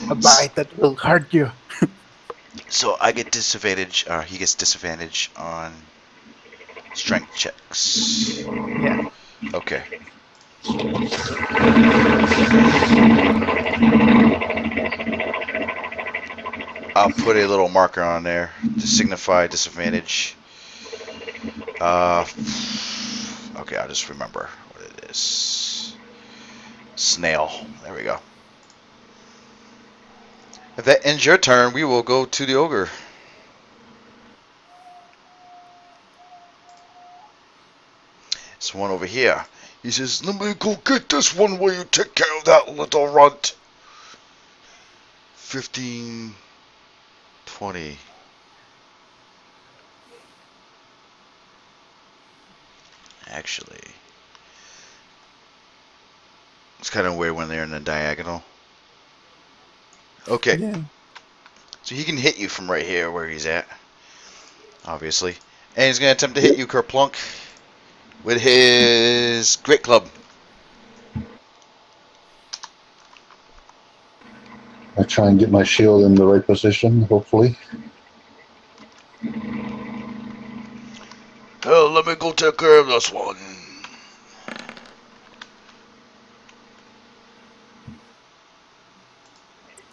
A bite that will hurt you. So I get disadvantage, or he gets disadvantage on strength checks. Yeah. Okay. I'll put a little marker on there to signify disadvantage. Okay, I'll just remember what it is. Snail. There we go. If that ends your turn, we will go to the ogre. This one over here. He says, "Let me go get this one while you take care of that little runt." 15, 20. Actually, it's kind of weird when they're in the diagonal. Okay, Yeah. so he can hit you from right here where he's at, obviously. And he's going to attempt to hit you, Kerplunk, with his Great Club. I try and get my shield in the right position, hopefully. Oh, let me go take care of this one.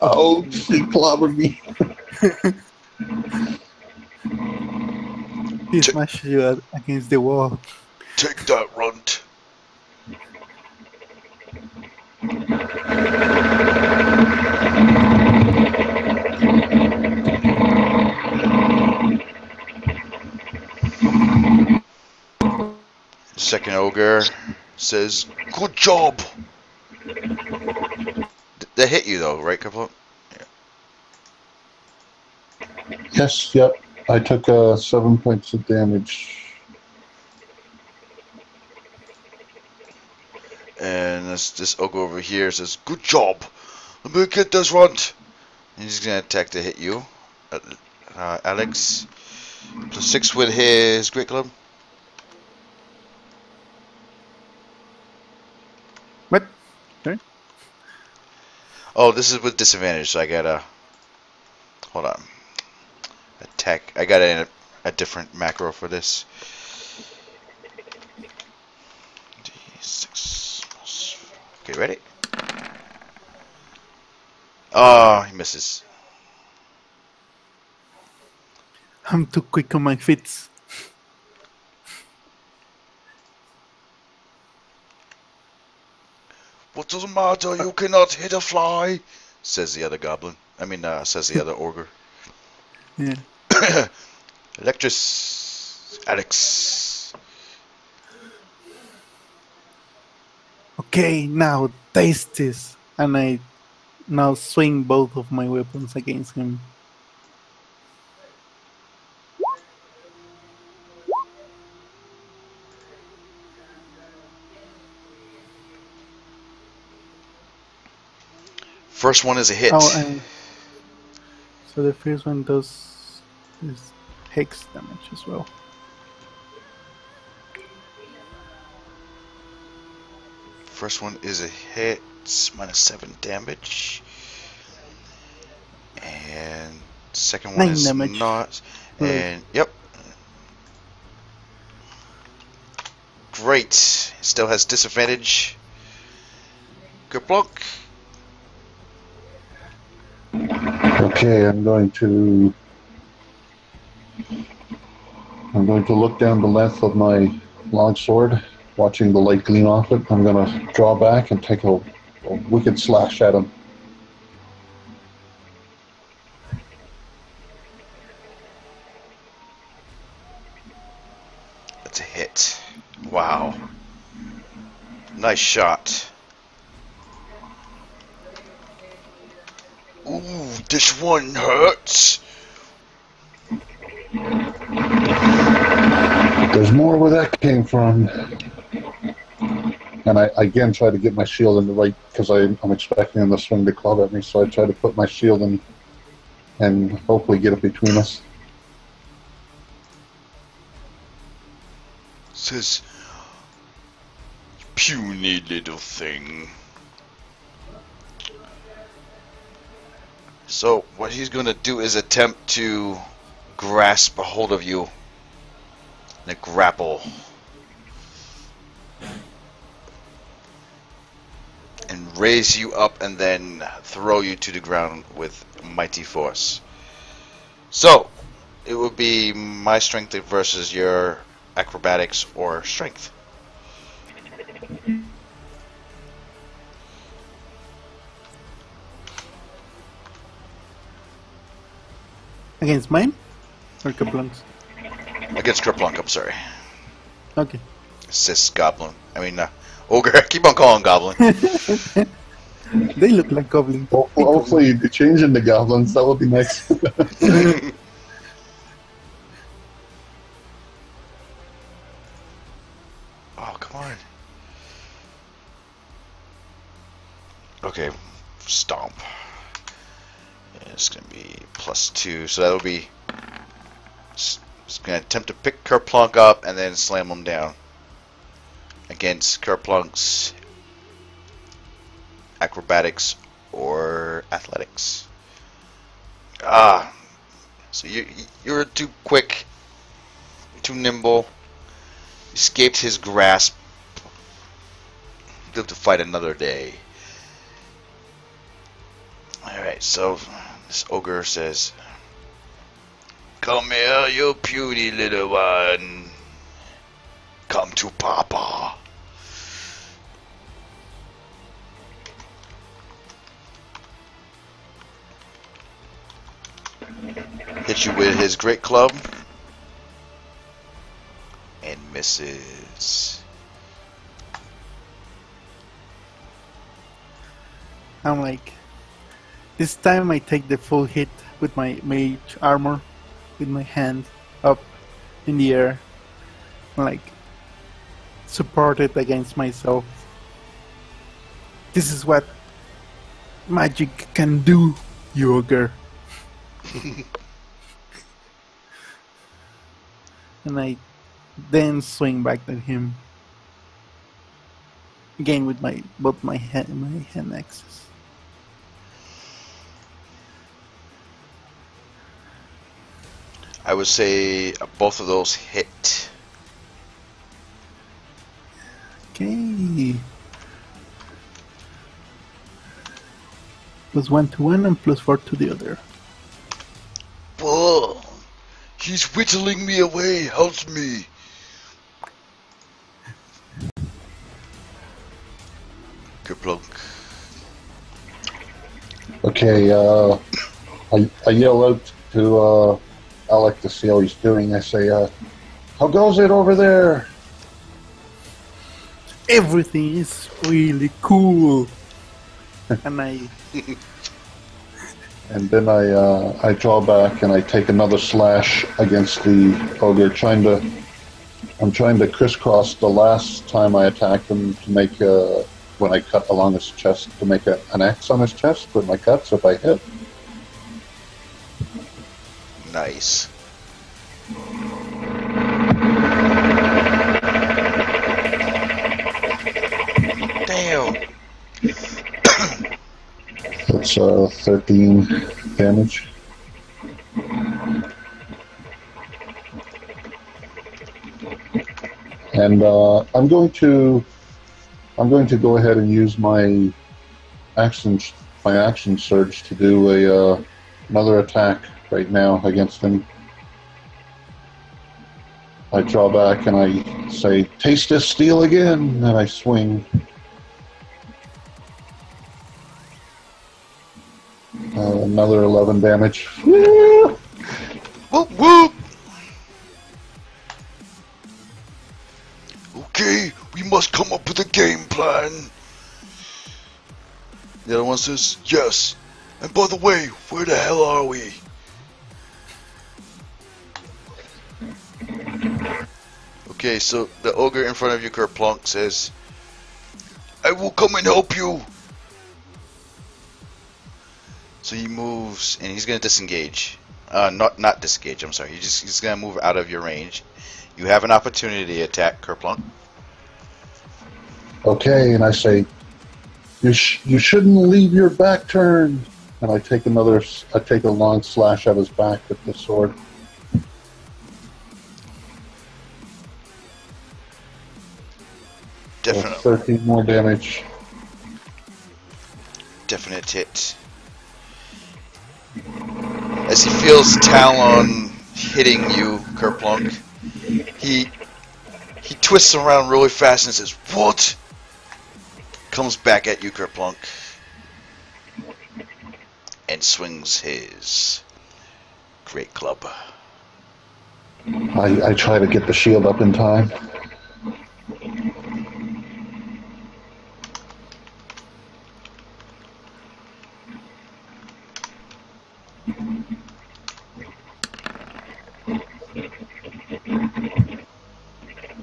Oh, he clobbered me. He smashed you against the wall. Take that, runt. Second ogre says, "Good job." They hit you though, right, Kerplunk? Yes, yep. I took 7 points of damage. And this ogre over here says, "Good job. Let me get this runt." And he's gonna attack to hit you, Alex. +6 with his Great Club. What? Sorry? Oh, this is with disadvantage, so I gotta hold on. Attack. I got a different macro for this. D6 +5. Okay, ready? Oh, he misses. I'm too quick on my feet. What doesn't matter? You cannot hit a fly, says the other goblin. Says the other ogre. Yeah. Electris, Alex. Okay, now taste this. And I now swing both of my weapons against him. First one is a hit. Oh, and so the first one does this hex damage as well. First one is a hit, -7 damage. And second one 9 is damage. not. And yep. Great. Still has disadvantage. Good block. Okay, I'm going to look down the length of my long sword, watching the light gleam off it. I'm going to draw back and take a wicked slash at him. That's a hit. Wow. Nice shot. Ooh, this one hurts. There's more where that came from. And I again try to get my shield in the right, because I'm expecting him to swing the club at me, so I try to put my shield in and hopefully get it between us. Says, puny little thing. So what he's going to do is attempt to grasp a hold of you in a grapple. And raise you up and then throw you to the ground with mighty force. So, it would be my strength versus your acrobatics or strength. Against mine? Or Kaplunks? Against Kerplunk, I'm sorry. Okay. Cis Goblin. Ogre. I keep on calling Goblin. They look like goblins. Hopefully you change into goblins, that would be nice. Oh, come on. Okay, stomp. It's going to be +2, so that'll be... It's going to attempt to pick Kerplunk up and then slam him down. Against Kerplunk's acrobatics or athletics. So you're too quick, too nimble. Escaped his grasp. Live to fight another day. Alright, so this ogre says, "Come here, you puny little one. Come to Papa." Hits you with his great club. And misses. I'm like, this time I take the full hit with my mage armor, with my hand up in the air, like supported against myself. This is what magic can do, you ogre. And I then swing back at him again with both my hand axes. I would say both of those hit. Okay. +1 to one and +4 to the other. Whoa! He's whittling me away. Help me! Kerplunk. Okay, I yell out to Alec to see how he's doing. I say, how goes it over there? Everything is really cool. And then I draw back and I take another slash against the ogre, I'm trying to crisscross the last time I attacked him to make when I cut along his chest to make an X on his chest with my cuts if I hit. Nice. Damn. That's 13 damage. And I'm going to go ahead and use my action surge to do another attack right now against him. I draw back and I say, "Taste this steel again," and I swing. Another 11 damage. Whoop whoop! Okay, we must come up with a game plan. The other one says, yes. And by the way, where the hell are we? Okay, so the ogre in front of you, Kerplunk, says, I will come and help you. So he moves, and he's going to disengage. Not disengage, I'm sorry. He's going to move out of your range. You have an opportunity to attack Kerplunk. Okay, and I say, you shouldn't leave your back turned. And I take a long slash at his back with the sword. Definite. 13 more damage. Definite hit. As he feels Talon hitting you, Kerplunk, he twists around really fast and says, what? Comes back at you, Kerplunk, and swings his great club. I try to get the shield up in time.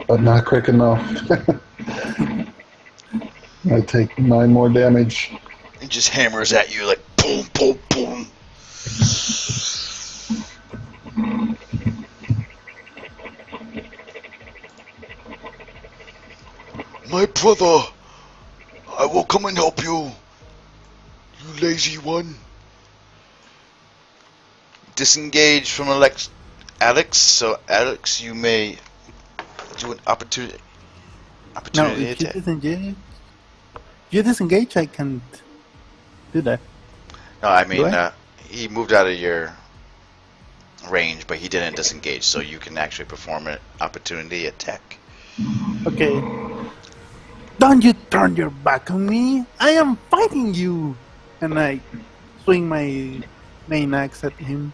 But not quick enough. I take 9 more damage. It just hammers at you like boom, boom, boom. My brother, I will come and help you. You lazy one. Disengage from Alex. So Alex, you may do an opportunity. No, if you disengage, I can't do that. No, I mean, Do I? he moved out of your range, but he didn't disengage, so you can actually perform an opportunity attack. Okay. Don't you turn your back on me! I am fighting you! And I swing my main axe at him.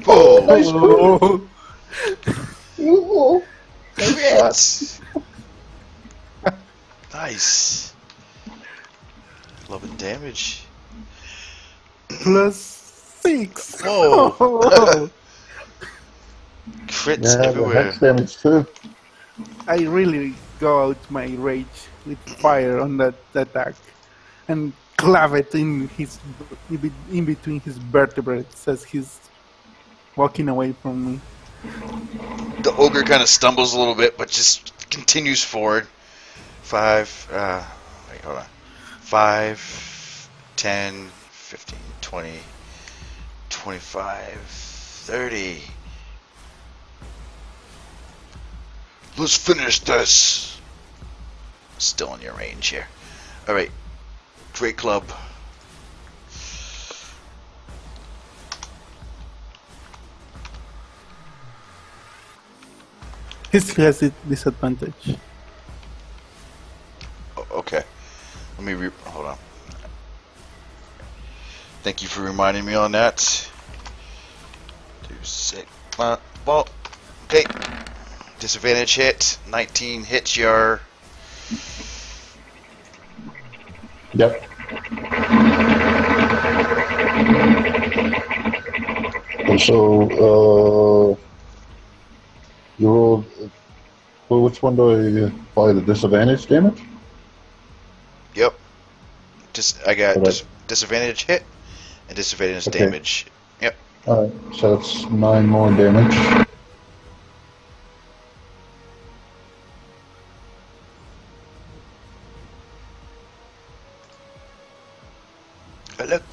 Oh! Oh. Hits! Nice. 11 damage. +6. Whoa! Oh. Crits Yeah, the everywhere. hex damage too. I really go out my rage with fire on that attack and clav it in between his vertebrae as he's walking away from me. The ogre kind of stumbles a little bit, but just continues forward. 5, 10, 15, 20, 25, 30. Let's finish this. Still in your range here. All right, Great Club. He still has a disadvantage. Okay, let me hold on. Thank you for reminding me on that. 2, 6. Well, okay. Disadvantage hit. 19 hits your. Yep. And so, you rolled. Well, which one do I apply the disadvantage damage? Yep. I got Okay. disadvantage hit and disadvantage Okay. damage. Yep. Alright, so that's 9 more damage. Look.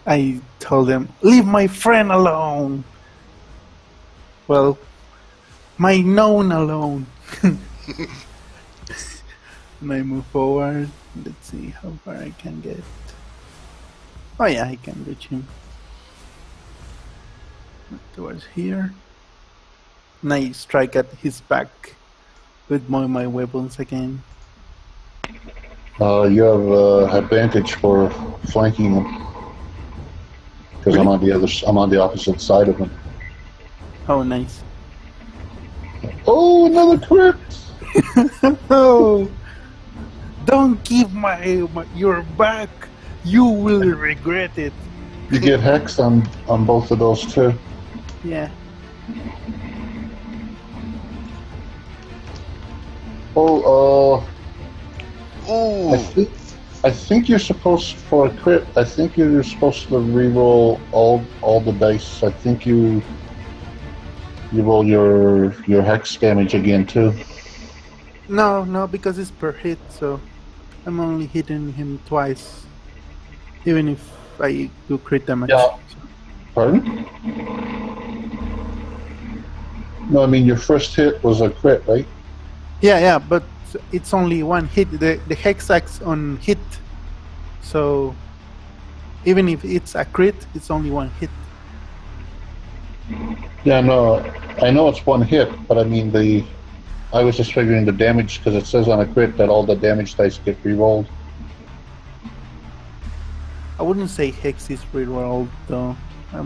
I told them, leave my friend alone. Well, my known alone. And I move forward. Let's see how far I can get. Oh yeah, I can reach him. Towards here. And I strike at his back with my weapons again. You have advantage for flanking him. Because I'm on the opposite side of him. Oh, nice. Oh, another crit! Oh, don't give your back. You will regret it. You get hexed on both of those too. Yeah. Oh, Ooh. I think you're supposed for a crit. I think you're supposed to re-roll all the dice. I think you roll your hex damage again too. No, because it's per hit, so I'm only hitting him twice. Even if I do crit damage. Yeah. Pardon? No, I mean your first hit was a crit, right? Yeah, but it's only one hit. The hex acts on hit. So even if it's a crit, it's only one hit. Yeah, no, I know it's one hit, but I mean I was just figuring the damage because it says on a crit that all the damage dice get re-rolled. I wouldn't say hex is rerolled though. I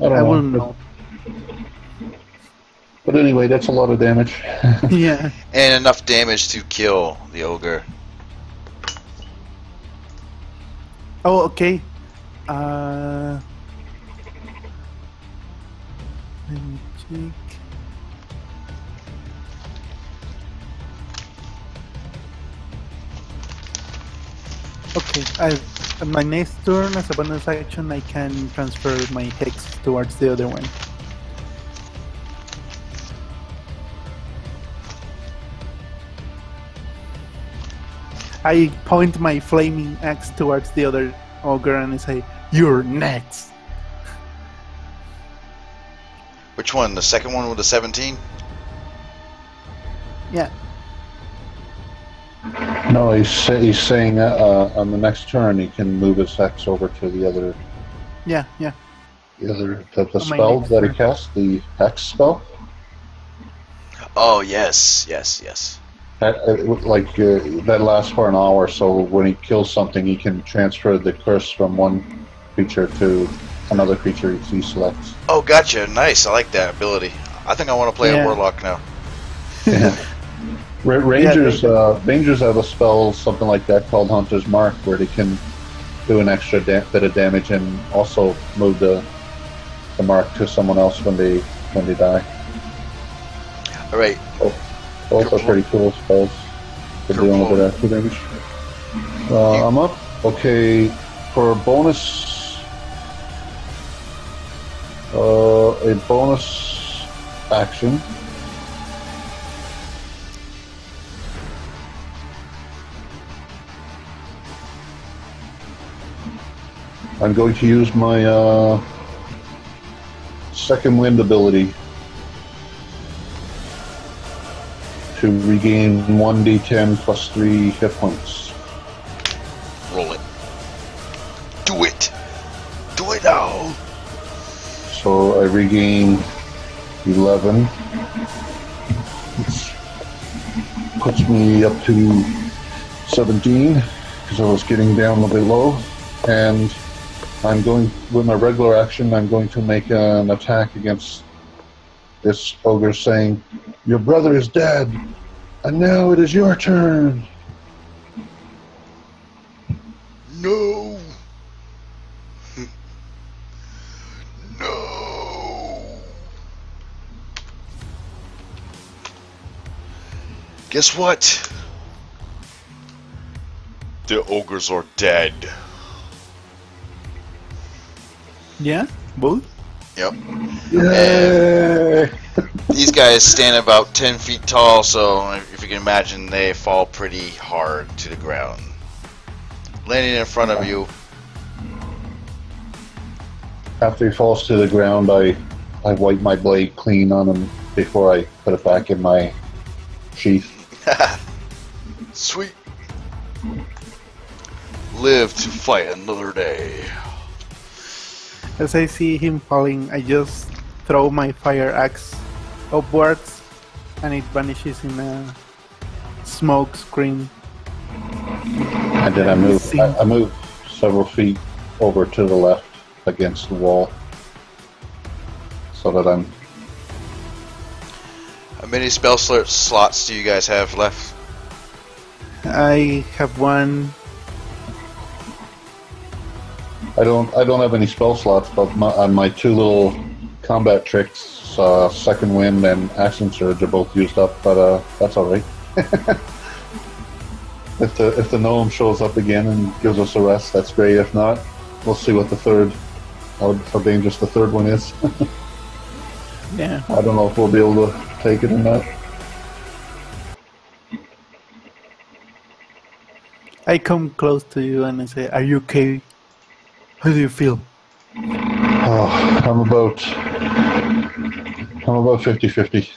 I wouldn't know. But anyway, that's a lot of damage. Yeah. And enough damage to kill the ogre. Oh, okay. Let me check. Okay, at my next turn, as a bonus action, I can transfer my hex towards the other one. I point my flaming axe towards the other ogre and I say, "You're next." Which one? The second one with the 17? Yeah. No, he's saying on the next turn he can move his hex over to the other. Yeah. The On my spell next that he turn. cast, the hex spell. Oh, yes. That lasts for an hour, so when he kills something, he can transfer the curse from one creature to another creature he selects. Oh, gotcha. Nice. I like that ability. I think I want to play a warlock now. Yeah. Rangers have a spell, something like that, called Hunter's Mark, where they can do an extra bit of damage and also move the mark to someone else when they die. All right. Both are pretty cool spells for dealing with that extra damage. I'm up. Okay, for a bonus action. I'm going to use my second wind ability to regain 1d10 plus 3 hit points. Roll it. Do it. Do it now. So I regain 11. Which puts me up to 17 because I was getting down a bit low. And I'm going, with my regular action, I'm going to make an attack against this ogre saying, "Your brother is dead, and now it is your turn." No. No. Guess what? The ogres are dead. Yeah, both. Yep. Yay! These guys stand about 10 feet tall, so if you can imagine, they fall pretty hard to the ground. Landing in front of you. After he falls to the ground, I wipe my blade clean on him before I put it back in my sheath. Sweet. Live to fight another day. As I see him falling, I just throw my fire axe upwards, and it vanishes in a smoke screen. And then I move several feet over to the left against the wall, so that I'm. How many spell slots do you guys have left? I have one. I don't have any spell slots, but my two little combat tricks, Second Wind and Action Surge, are both used up. But that's all right. If the gnome shows up again and gives us a rest, that's great. If not, we'll see what how dangerous the third one is. Yeah. I don't know if we'll be able to take it or not. I come close to you and I say, "Are you okay? How do you feel?" Oh, I'm about 50-50.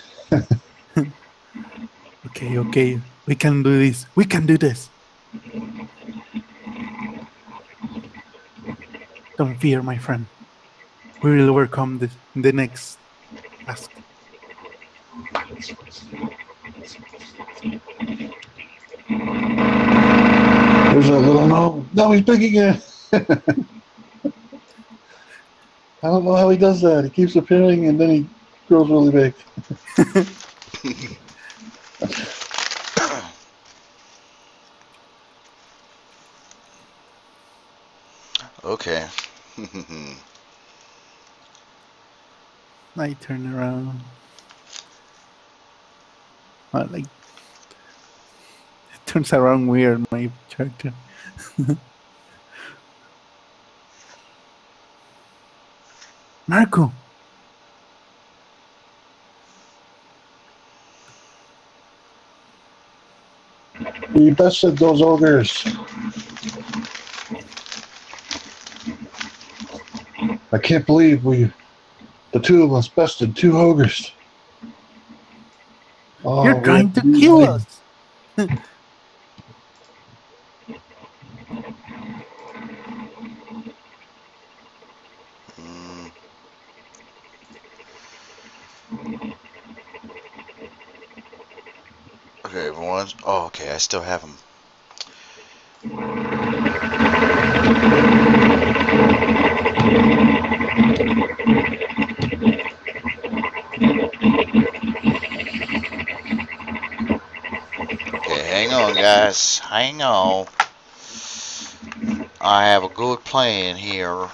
Okay. We can do this. We can do this. Don't fear, my friend. We will overcome this in the next task. There's a little gnome. No, he's big again. I don't know how he does that. He keeps appearing and then he grows really big. Okay. I turn around. Like, it turns around weird, my character. Marco! We bested those ogres. I can't believe the two of us bested 2 ogres. Oh, You're trying to kill us! Okay, everyone's. Oh, okay, I still have them. Okay, hang on, guys. Hang on. I have a good plan here.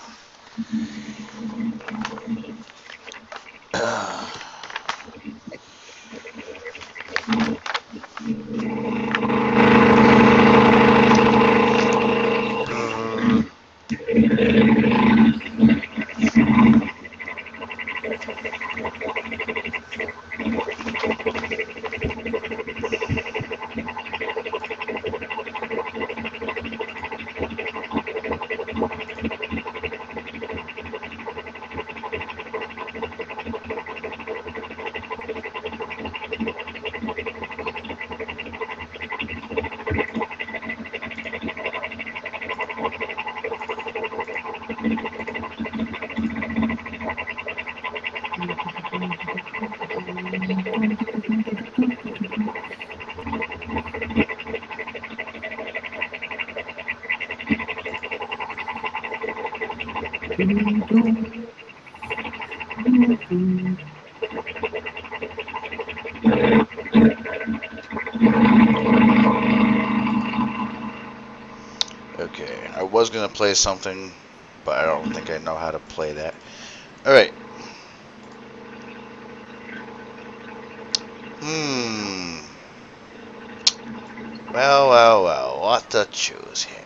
Okay, I was gonna play something, but I don't think I know how to play that. Alright. Well, what to choose here?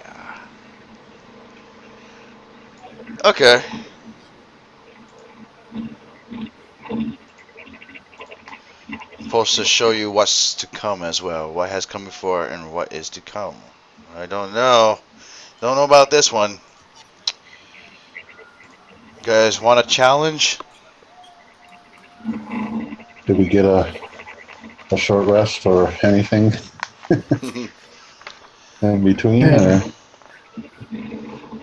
Okay. I'm supposed to show you what's to come as well. What has come before and what is to come. I don't know. Don't know about this one. You guys want a challenge? Did we get a short rest or anything in between? Or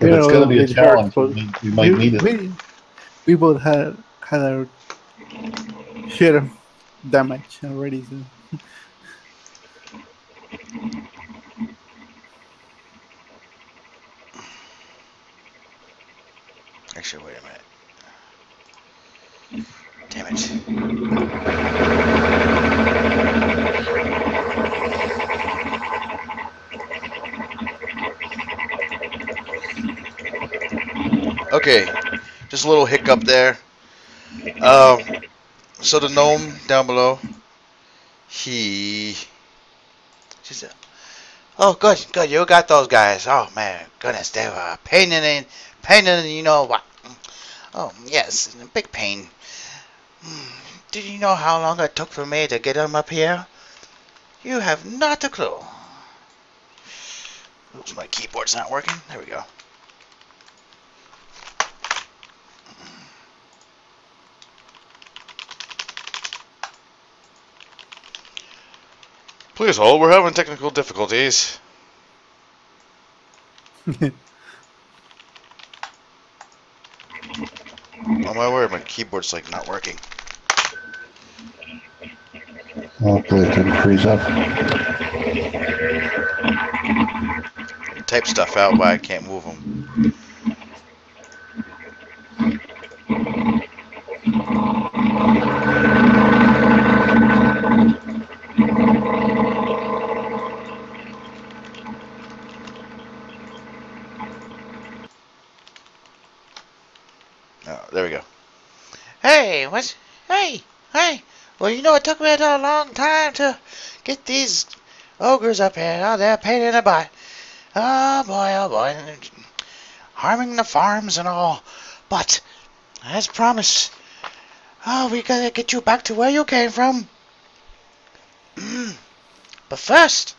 if We're it's a going to little be a bit hurt, challenge, but we might we need it. we both had our share of damage already. So. Actually, wait a minute. Damn it. Okay, just a little hiccup there. So the gnome down below, she said, "Oh, good, you got those guys. Oh man, goodness, they were a pain in, you know what? Oh yes, a big pain. Did you know how long it took for me to get them up here? You have not a clue." Oops, my keyboard's not working. There we go. Please hold, we're having technical difficulties. Oh my word, my keyboard's like not working. Hopefully it didn't freeze up. I type stuff out while I can't move them. Oh, there we go. Hey, what? Hey. Well, you know, it took me a long time to get these ogres up here. Oh, they're a pain in the butt. Oh boy. Harming the farms and all. But, as promised, we gotta get you back to where you came from. But first,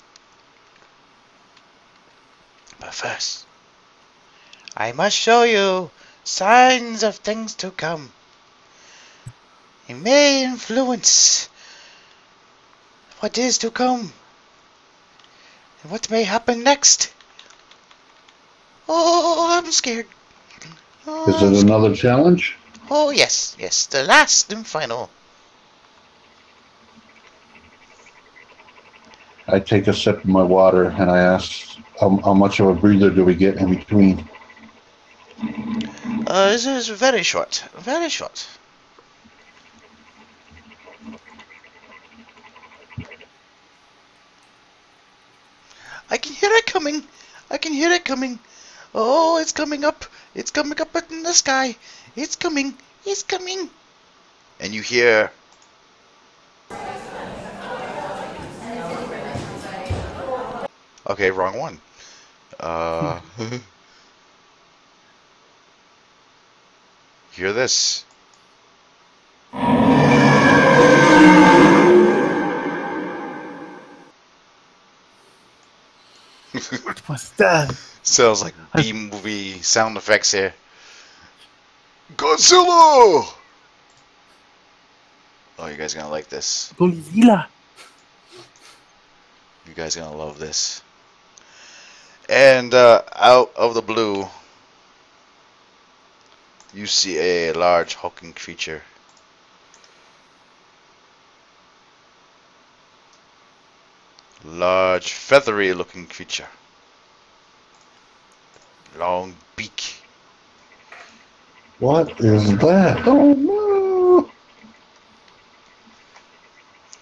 I must show you signs of things to come. It may influence what is to come and what may happen next. Oh, I'm scared. Oh, Is it another challenge? Oh, yes, the last and final. I take a sip of my water and I ask, how much of a breather do we get in between? This is very short. I can hear it coming. Oh, it's coming up. It's coming up in the sky. It's coming. And you hear... Okay, wrong one. Hear this. What was that? Sounds like B-movie sound effects here. Godzilla! Oh, you guys are gonna like this. Godzilla. You guys are gonna love this. And out of the blue, you see a large hulking creature. Large, feathery-looking creature. Long beak. What is that? Oh no!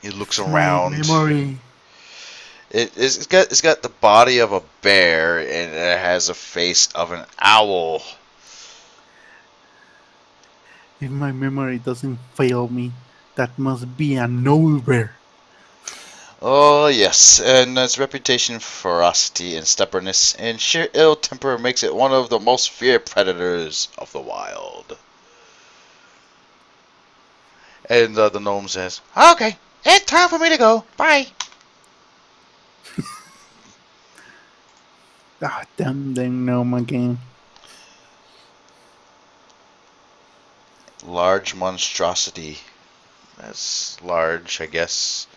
He looks My around. memory. It's got the body of a bear, and it has a face of an owl. If my memory doesn't fail me, that must be an old bear. Oh yes, and its reputation for ferocity and stubbornness and sheer ill temper makes it one of the most feared predators of the wild. And the gnome says, Okay, it's time for me to go. Bye. Ah, damn them gnome again. large monstrosity. That's large, I guess.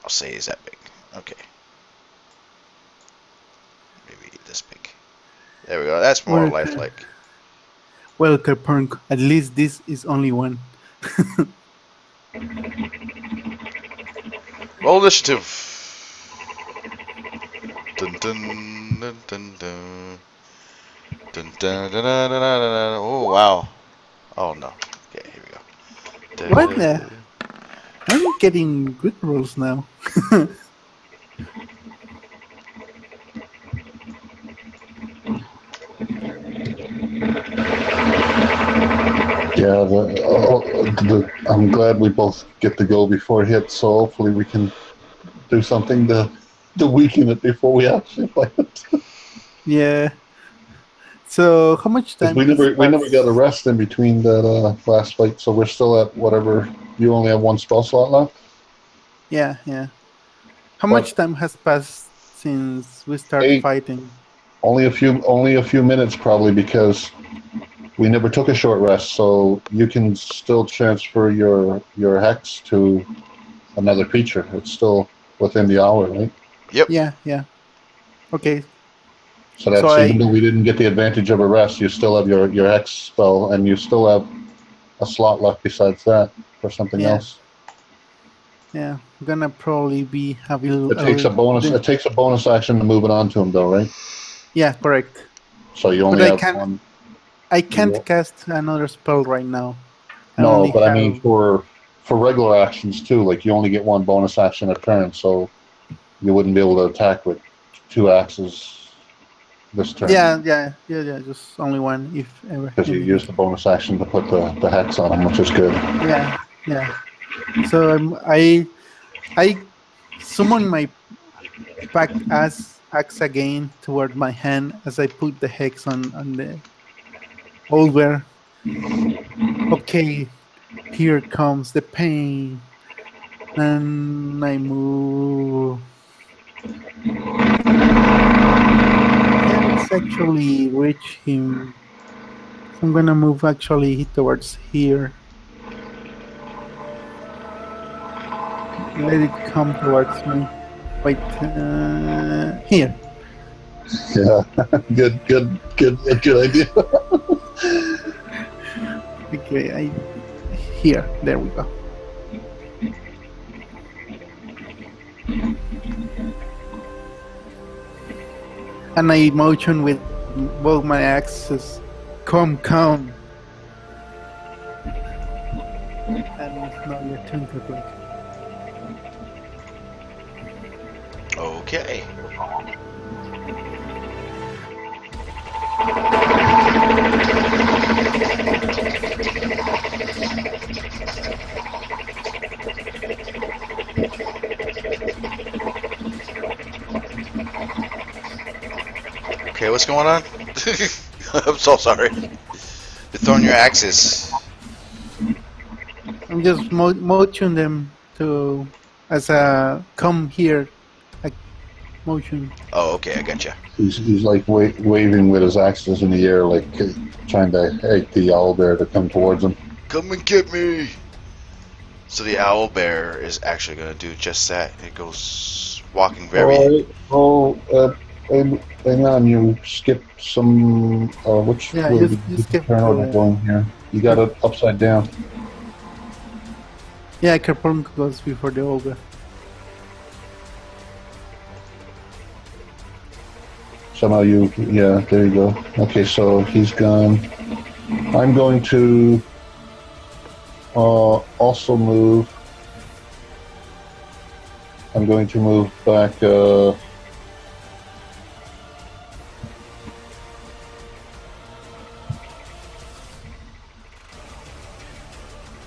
I'll say is that big. Okay. Maybe this big. There we go. That's more Well, lifelike. Well, Kerpunk, at least this is only one. Roll initiative. Dun dun dun dun dun. Dun dun dun dun dun dun dun. Oh wow. Oh no. Okay, here we go. What the? I'm getting good rolls now. Yeah, I'm glad we both get to go before it hits, so hopefully we can do something to weaken it before we actually fight it. Yeah. So how much time? We never has got a passed? rest in between that last fight, so we're still at whatever. You only have one spell slot left. Yeah, yeah. How But- much time has passed since we started 8. fighting? Only a few minutes probably, because we never took a short rest, so you can still transfer your hex to another creature. It's still within the hour, right? Yep. Yeah, yeah. Okay. So that's So even though we didn't get the advantage of a rest, you still have your hex spell, and you still have a slot left besides that for something Yeah. else. Yeah, I'm gonna probably be having. It takes a bonus. It takes a bonus action to move it on to him, though, right? Yeah, correct. So you But only I have can't- one. I can't Yeah. cast another spell right now. I No, only but I mean have- for regular actions too. Like you only get one bonus action a turn, so you wouldn't be able to attack with 2 axes this turn. Yeah. Just only one, if ever. Because you use the bonus action to put the hex on him, which is good. Yeah. So I summon my pack axe again toward my hand as I put the hex on the over. Okay, here comes the pain. And I move. Can't actually reach him. So I'm gonna move actually towards here. Let it come towards me. Wait, here. Yeah, good idea. Okay, here. There we go. And I motion with both my axes. Come. And now your turn to play. Okay. Okay, what's going on? I'm so sorry. You're throwing your axes. I'm just motion them to as a come here like motion. Oh, okay, I gotcha. He's like waving with his axes in the air, like trying to egg the owlbear to come towards him. Come and get me! So the owl bear is actually going to do just that. It goes walking very... Hang on, you skipped some. Which Yeah, way you did you skipped turn on the- it going here? You got it upside down. Yeah, Kerpunk goes before the ogre. Somehow yeah, there you go. Okay, so he's gone. I'm going to also move. I'm going to move back.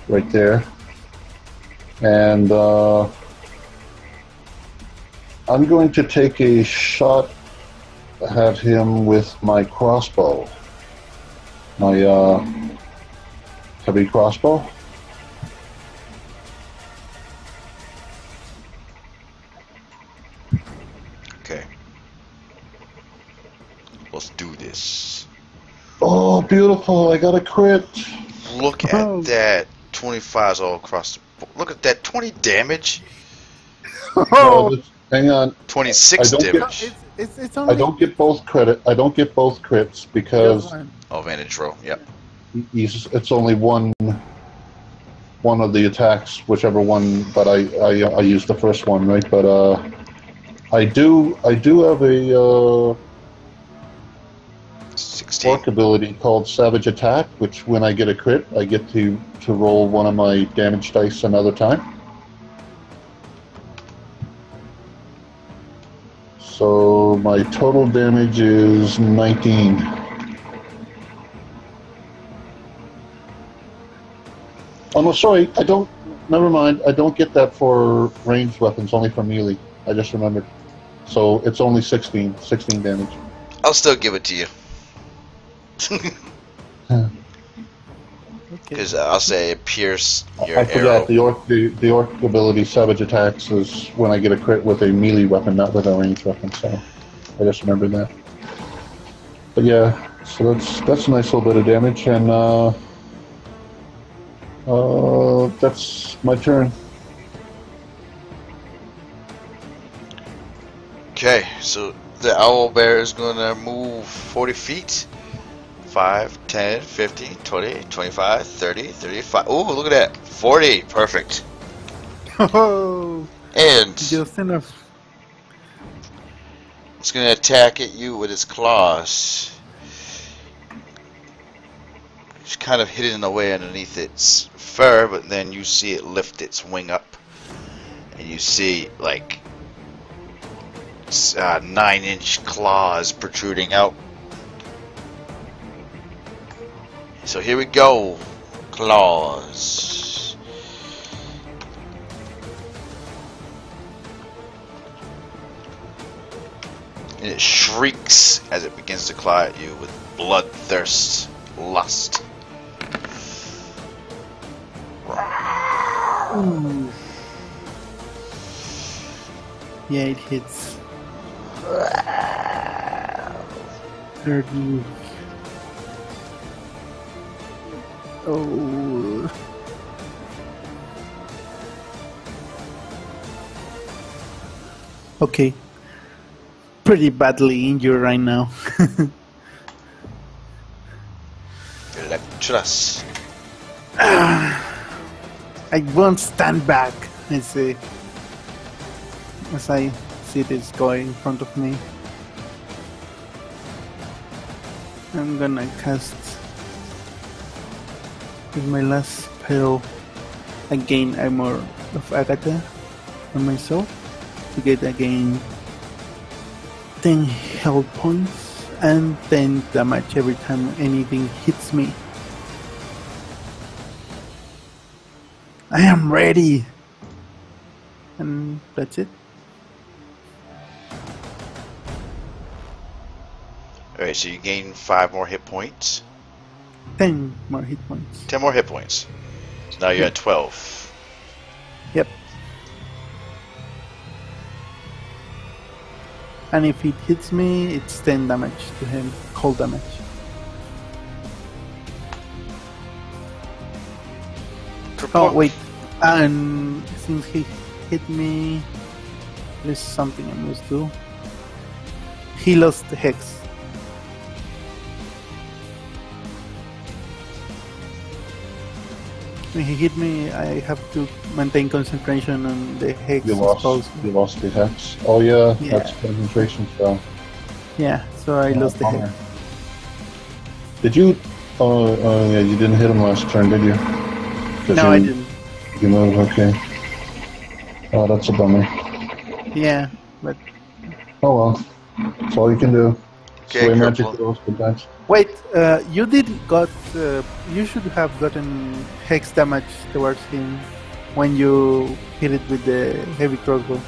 Right there. And I'm going to take a shot at him with my crossbow. My heavy crossbow. Okay. Let's do this. Oh, beautiful! I got a crit. Look at that. 25s all across the board. Look at that. 20 damage. No, hang on. 26 I don't damage. It's only I don't get both credit. I don't get both crits because Oh, vantage roll. Yep. it's only one of the attacks, whichever one. But I used the first one, right? But I do have a 16. orc ability called Savage Attack, which when I get a crit, I get to roll one of my damage dice another time. So my total damage is 19. Oh no, sorry, I don't. Never mind. I don't get that for ranged weapons, only for melee. I just remembered. So it's only 16 damage. I'll still give it to you. Because I'll say pierce your I arrow. forgot the orc ability Savage Attacks is when I get a crit with a melee weapon, not with a ranged weapon. So I just remembered that. But yeah, so that's a nice little bit of damage, and that's my turn. Okay, so the owl bear is gonna move 40 feet. 5, 10, 15, 20, 25, 30, 35. Oh, look at that. 40. Perfect. Oh, And just enough. it's going to attack at you with its claws. It's kind of hidden away underneath its fur, but then you see it lift its wing up. And you see, like, 9-inch claws protruding out. So here we go. Claws. And it shrieks as it begins to claw at you with bloodthirst, lust. Ooh. Yeah, it hits. 30. Oh. Okay. Pretty badly injured right now. Electras. I won't stand back, I say, as I see this guy in front of me. I'm gonna cast with my last spell. I gain armor of Agatha on myself to get again 10 health points and 10 damage every time anything hits me. I am ready! And that's it. Alright, so you gain 5 more hit points. 10 more hit points. 10 more hit points. So now you're at 12. Yep. And if it hits me, it's 10 damage to him. Cold damage. Oh, wait. And since he hit me, there's something I must do. He lost the hex. When he hit me, I have to maintain concentration on the hex. You lost the hex. Oh yeah, Yeah. that's concentration spell. Yeah, so so I lost the hex. bummer. Did you? Oh, yeah, you didn't hit him last turn, did you? No, I didn't. You moved, okay. Oh, that's a bummer. Yeah, but Oh well, that's all you can do. Okay, Sway magic Kerplunk. rolls sometimes. wait, you you should have gotten hex damage towards him when you hit it with the heavy crossbow.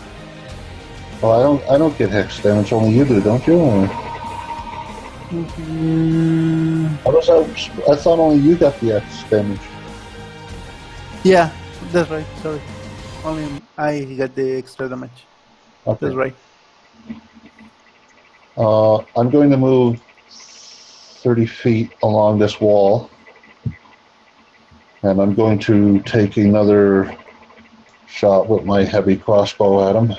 Well, I don't get hex damage. Only you do, don't you? Or... I thought only you got the hex damage. Yeah, that's right. Sorry, only I got the extra damage. Okay. That's right. I'm going to move 30 feet along this wall, and I'm going to take another shot with my heavy crossbow at him.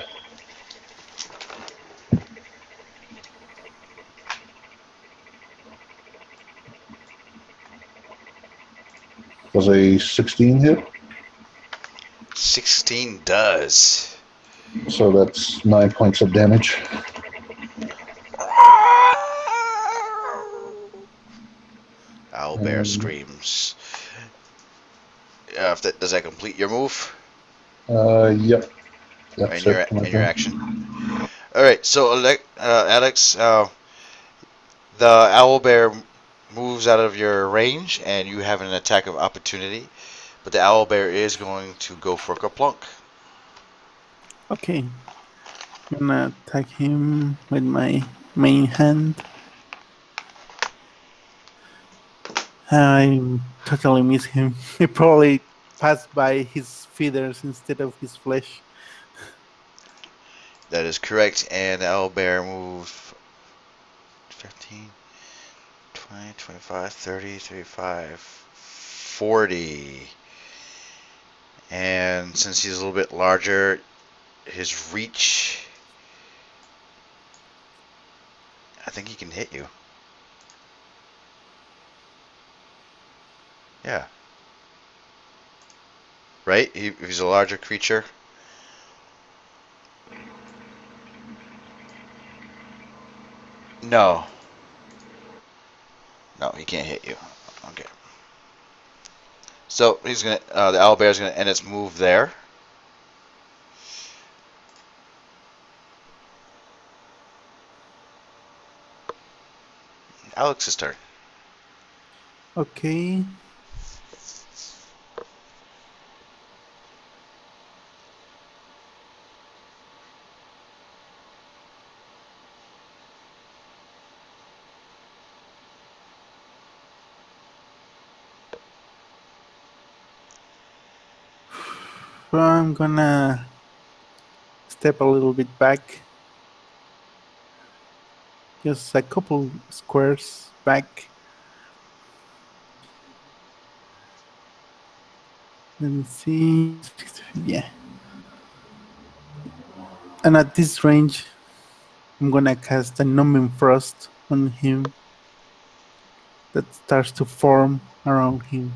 Does a 16 hit? 16 does. So that's 9 points of damage. Owlbear screams. Does that complete your move? Yep. And your action. Alright, so Alex, the owlbear moves out of your range, and you have an attack of opportunity. But the owlbear is going to go for Kerplunk. Okay, I'm gonna attack him with my main hand. I totally miss him. He probably passed by his feathers instead of his flesh. That is correct, and the owlbear moves 15, 20, 25, 30, 35, 40. And since he's a little bit larger, his reach, I think he can hit you. Yeah. Right? If he's a larger creature. No. No, he can't hit you. Okay. So he's gonna. The owlbear's gonna end its move there. Alex's turn. Okay. So I'm gonna step a little bit back. Just a couple squares back. Let me see. Yeah. And at this range, I'm gonna cast a numbing frost on him that starts to form around him.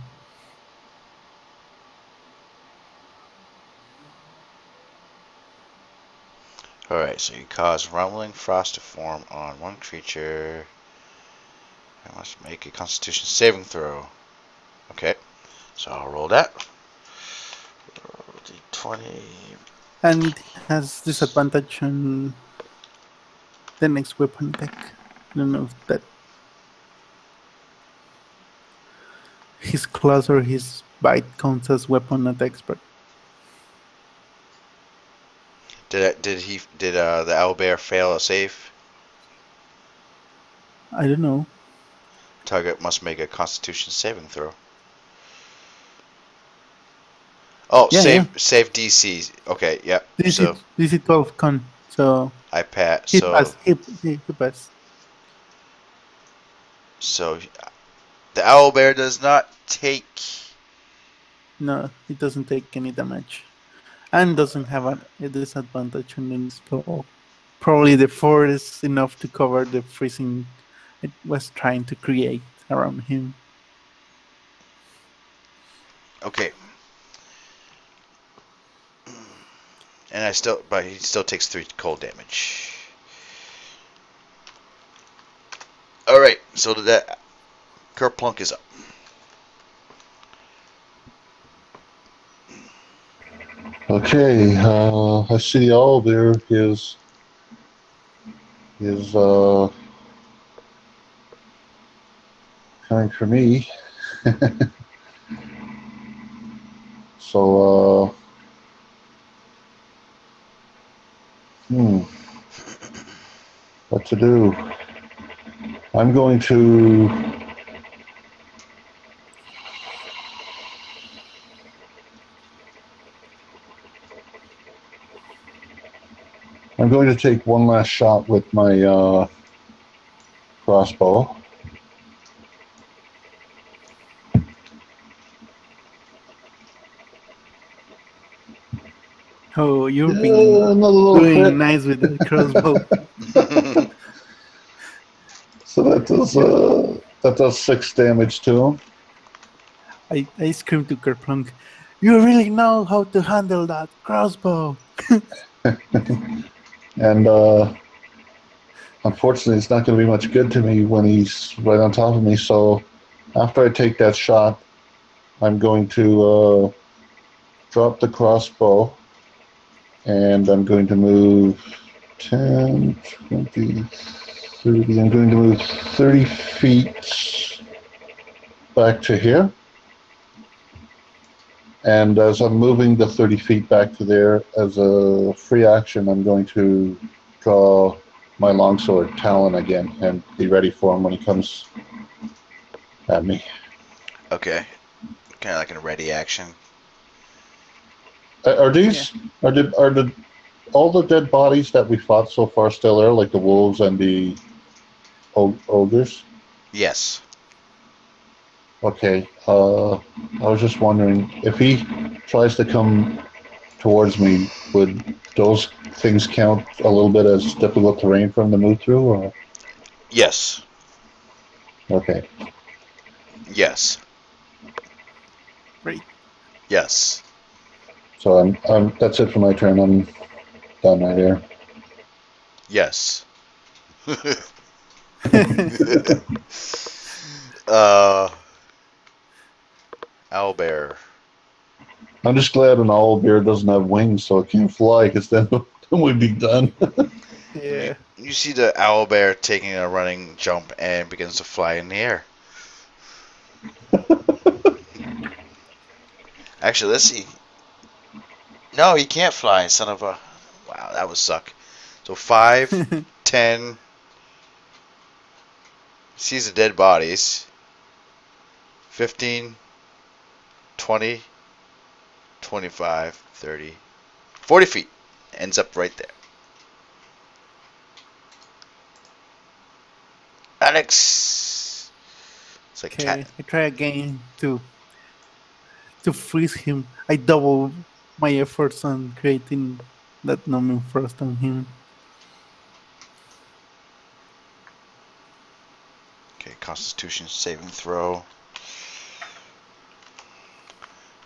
Alright, so you cause rumbling frost to form on one creature. I must make a Constitution saving throw. Okay, so I'll roll that. D20. And it has disadvantage on the next weapon attack. I don't know if that his claws or his bite counts as weapon attacks, but Did the owlbear fail a save? I don't know. Target must make a Constitution saving throw. Oh, Yeah, save DC. Okay, yep. So DC 12 con. So I pass. he So passed. He passed. so the owlbear does not take. No, it doesn't take any damage, and doesn't have a disadvantage on the spell. Probably the 4 is enough to cover the freezing it was trying to create around him. Okay. And but he still takes 3 cold damage. So that Kerplunk is up. Okay, I see the owl there is coming for me. So, what to do? I'm going to take one last shot with my crossbow. Oh, you've been Yeah, another little doing crit. nice with the crossbow. So that does 6 damage to him. I screamed to Kerplunk, "You really know how to handle that crossbow!" And unfortunately, it's not going to be much good to me when he's right on top of me. So after I take that shot, I'm going to drop the crossbow, and I'm going to move 10, 20, 30. I'm going to move 30 feet back to here. And as I'm moving the 30 feet back to there, as a free action, I'm going to draw my longsword Talon again and be ready for him when he comes at me. Okay. Kind of like a ready action. Are these are the all the dead bodies that we fought so far still there, like the wolves and the ogres? Yes. Okay. I was just wondering if he tries to come towards me, would those things count a little bit as difficult terrain for him to move through? Or Yes. okay. Yes. Great. Yes. So I'm that's it for my turn. I'm done right here. Yes. uh, Owlbear. I'm just glad an owl bear doesn't have wings, so it can't fly, because then we'd be done. Yeah. You see the owlbear taking a running jump and begins to fly in the air. Actually, let's see. No, he can't fly, son of a... Wow, that would suck. So 5, 10... Sees the dead bodies. 15, 20, 25, 30, 40 feet. Ends up right there. Alex! It's like Okay, cat. I try again to freeze him. I double my efforts on creating that numbing frost on him. Okay, Constitution saving throw.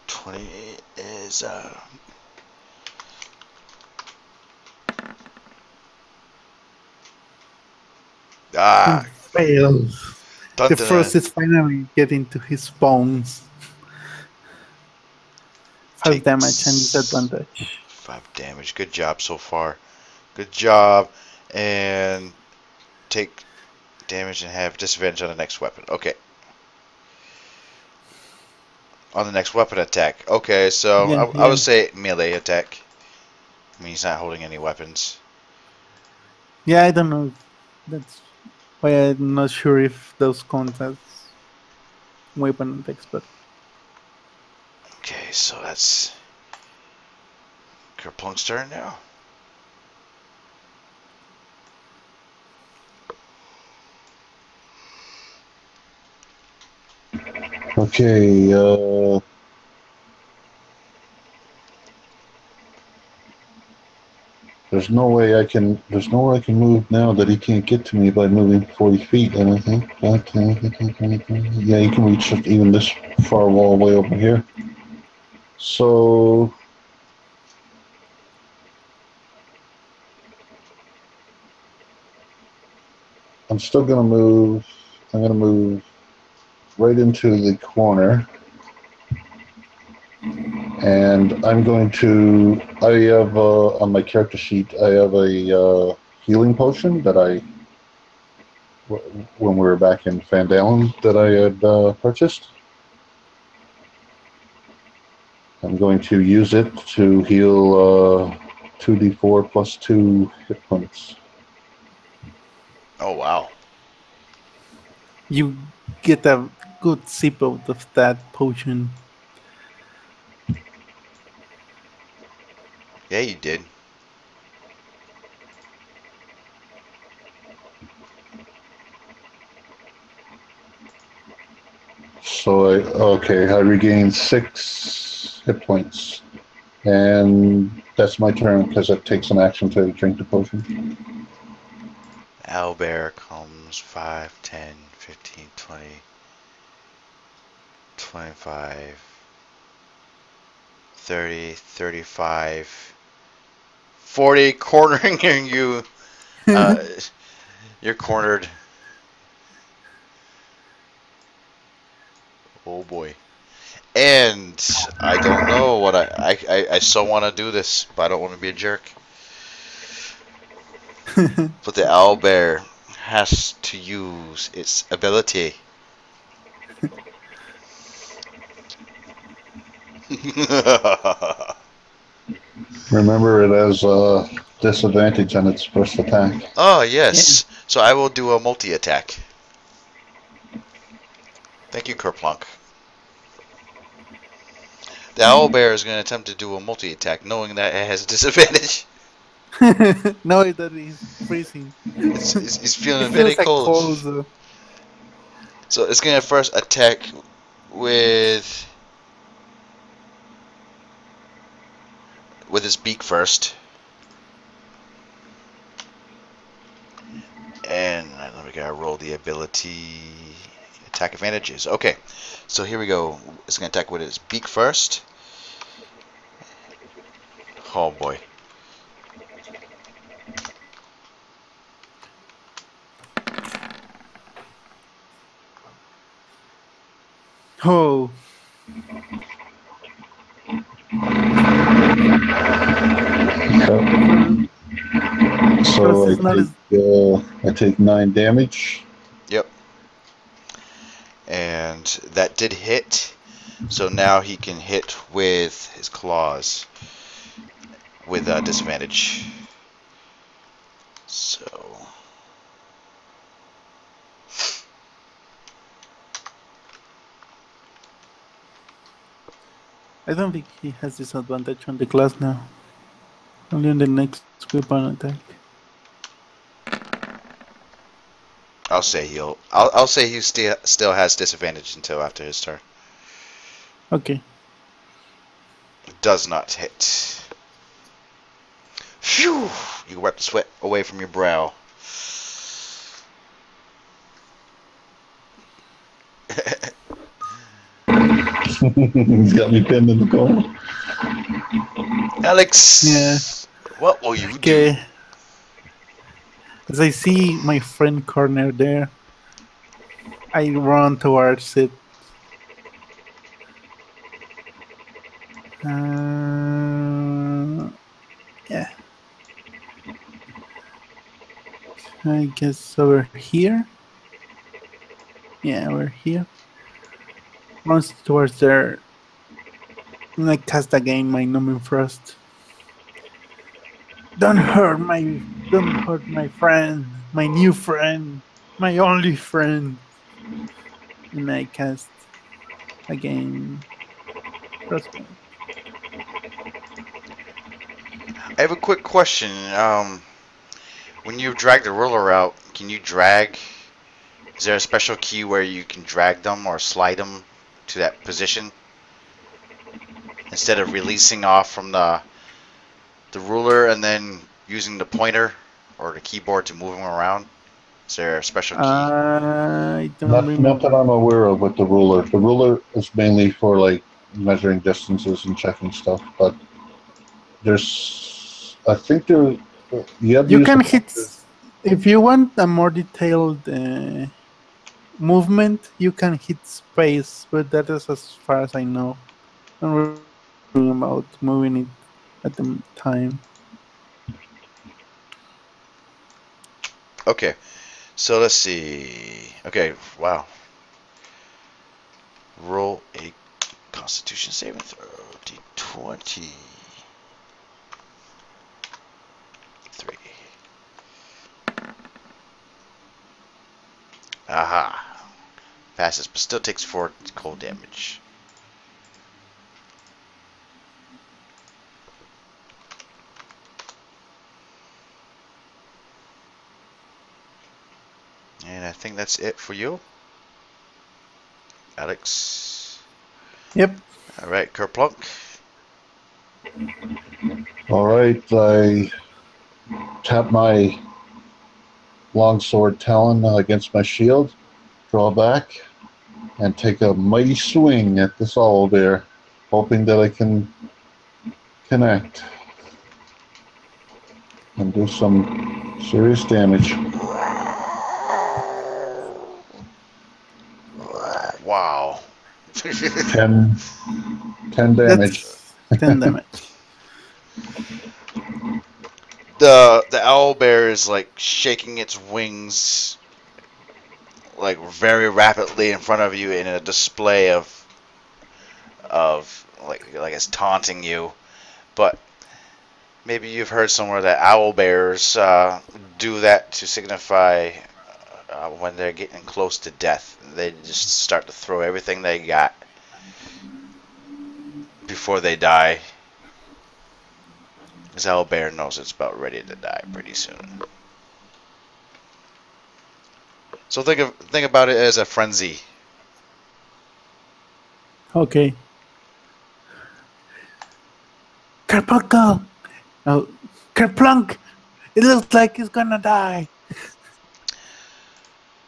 20 is And ah fails. dun, The dun, dun. frost is finally getting to his bones. 5 damage and Takes disadvantage. 5 damage. Good job so far. Good job. And take damage and have disadvantage on the next weapon. Okay. On the next weapon attack. Okay, so Yeah, I yeah. would say melee attack. I mean, he's not holding any weapons. Yeah, I don't know. That's why I'm not sure if those count as weapon attacks, but Okay, so that's Kerplunk's turn now. Okay. There's no way I can. There's no way I can move now that he can't get to me by moving 40 feet. And I think, yeah, you can reach even this far wall way over here. So I'm still gonna move I'm gonna move right into the corner, and I'm going to. I have on my character sheet. I have a healing potion that when we were back in Phandelver that I had purchased. I'm going to use it to heal 2d4 plus 2 hit points. Oh wow. You get a good sip out of that potion. Yeah, you did. So I regained 6 hit points, and that's my turn because it takes an action to drink the potion. Owlbear comes 5, 10, 15, 20, 25, 30, 35, 40, cornering you. You're cornered. Oh boy. And I don't know what I so want to do this, but I don't want to be a jerk. But the owlbear has to use its ability. Remember, it has a disadvantage on its first attack. Oh, yes. Yeah. So I will do a multi-attack. Thank you, Kerplunk. The owlbear is going to attempt to do a multi-attack, knowing that it has a disadvantage. No, that is freezing. It's feeling very cold. So it's going to first attack with its beak first. And let me gotta roll the ability attack advantages. Okay, so here we go. It's gonna attack with its beak first. Oh boy. Oh. So I take 9 damage. Yep. And that did hit. So now he can hit with his claws with disadvantage. So I don't think he has disadvantage on the class now. Only on the next weapon attack. I'll say I'll say he still has disadvantage until after his turn. Okay. Does not hit. Phew! You wipe the sweat away from your brow. He's got me pinned in the corner. Alex, yeah. What will you do? As I see my friend corner there, I run towards it. Yeah. I guess over here. Yeah, over here. Runs towards there. And I cast again my Numbing Frost. Don't hurt my friend, my new friend, my only friend. And I cast again. Frostbite. I have a quick question. When you drag the ruler out, can you drag? Is there a special key where you can drag them or slide them to that position instead of releasing off from the ruler and then using the pointer or the keyboard to move them around? Is there a special key? I don't remember. Not that I'm aware of with the ruler. The ruler is mainly for like measuring distances and checking stuff, but there's, I think there, you can hit, if you want a more detailed movement, you can hit space, but that is as far as I know. I'm really thinking about moving it at the time. Okay, so let's see. Okay, wow. Roll a Constitution saving throw. D20. 3. Aha. Passes, but still takes 4 cold damage. And I think that's it for you, Alex. Yep. All right, Kerplunk. All right, I tap my longsword talon against my shield, draw back, and take a mighty swing at this owlbear, hoping that I can connect and do some serious damage. Wow. 10 damage. That's 10 damage. The owl bear is like shaking its wings like very rapidly in front of you in a display of like it's taunting you. But maybe you've heard somewhere that owl bears do that to signify when they're getting close to death. They just start to throw everything they got before they die. This owl bear knows it's about ready to die pretty soon. So think about it as a frenzy. Okay. Kerplunk! Oh, Kerplunk! It looks like he's gonna die.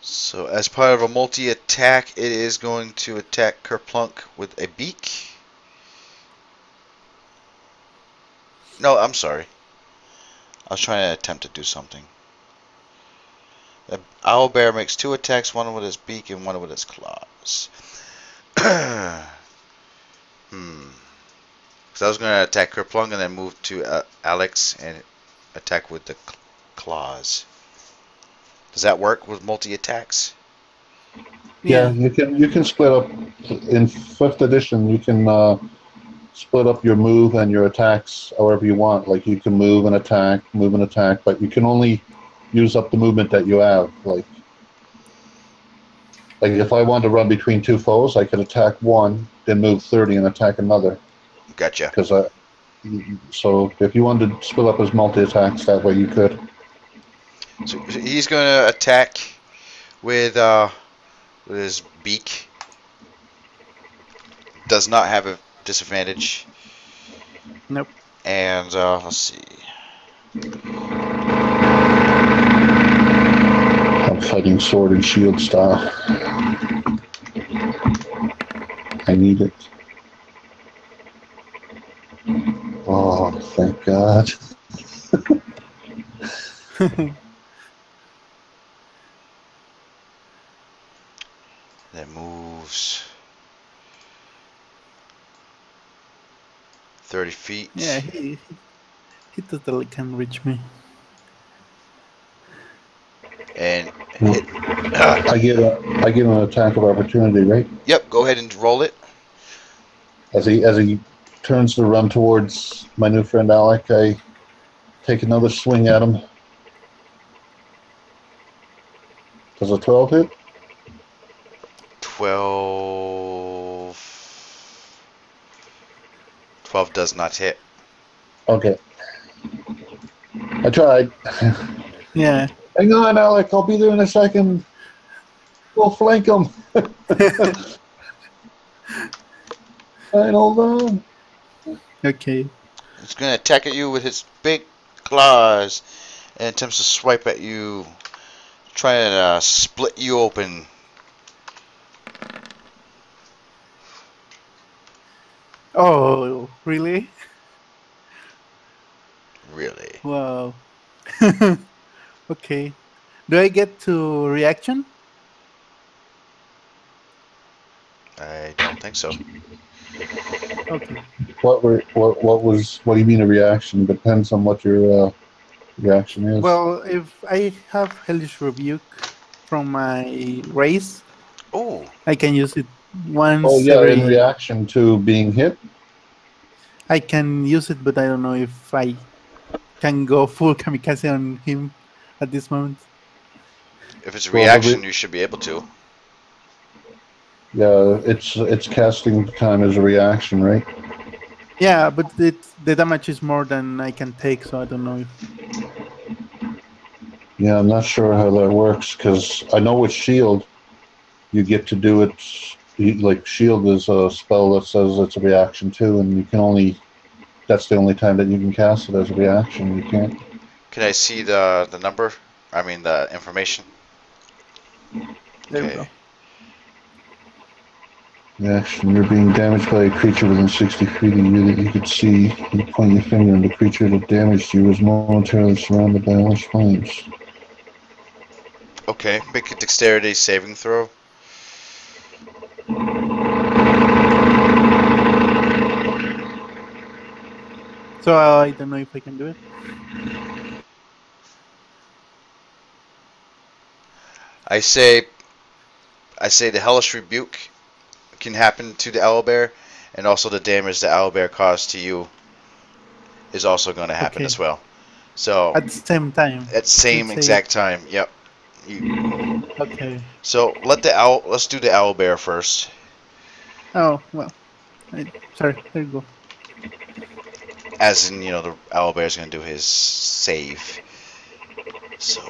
So as part of a multi-attack, it is going to attack Kerplunk with a beak. No, I'm sorry. I was trying to attempt to do something. The owl bear makes 2 attacks, one with its beak and one with its claws. So I was going to attack Kerplunk and then move to Alex and attack with the claws. Does that work with multi-attacks? Yeah, you can split up in 5th edition. You can split up your move and your attacks however you want. Like you can move and attack, but you can only use up the movement that you have. Like if I wanted to run between 2 foes, I could attack one, then move 30 and attack another. Gotcha. So if you wanted to split up as multi-attacks, that way you could. So he's going to attack with his beak. Does not have a disadvantage. Nope. And let's see. I'm fighting sword and shield style. I need it. Oh, thank God. That moves 30 feet. Yeah, he totally can reach me. And hit. I get an attack of opportunity, right? Yep, go ahead and roll it. As he turns to run towards my new friend Alec, I take another swing at him. Does a 12 hit? 12 does not hit. Okay. I tried. Yeah. Hang on, Alec. I'll be there in a second. We'll flank him. Fine, hold on. Okay. It's going to attack at you with its big claws and attempts to swipe at you, trying to split you open. Oh, really? Really? Wow. Okay. Do I get to reaction? I don't think so. Okay. What do you mean a reaction? Depends on what your reaction is. Well, if I have Hellish Rebuke from my race, Oh, I can use it Oh once yeah, in every. reaction to being hit. I can use it, but I don't know if I can go full kamikaze on him at this moment. if it's a Well, reaction, you should be able to. yeah, it's casting time as a reaction, right? Yeah, but the damage is more than I can take, so I don't know if. Yeah, I'm not sure how that works because I know with shield, you get to do it. Like shield is a spell that says it's a reaction too, and you can only. That's the only time that you can cast it as a reaction. You can't. Can I see the number? I mean the information. There we Okay. go. Reaction. You're being damaged by a creature within 60 feet of you that you could see. You point your finger, and the creature that damaged you is momentarily surrounded by orange flames. Okay. Make a dexterity saving throw. So I don't know if I can do it. I say the hellish rebuke can happen to the owlbear, and also the damage the owlbear caused to you is also going to happen Okay. as well. So At the same time. at same Let's say- exact time. Yep. You, Okay. so let's do the owlbear first. Oh well. Sorry. There you go. As in, the owlbear is going to do his save. So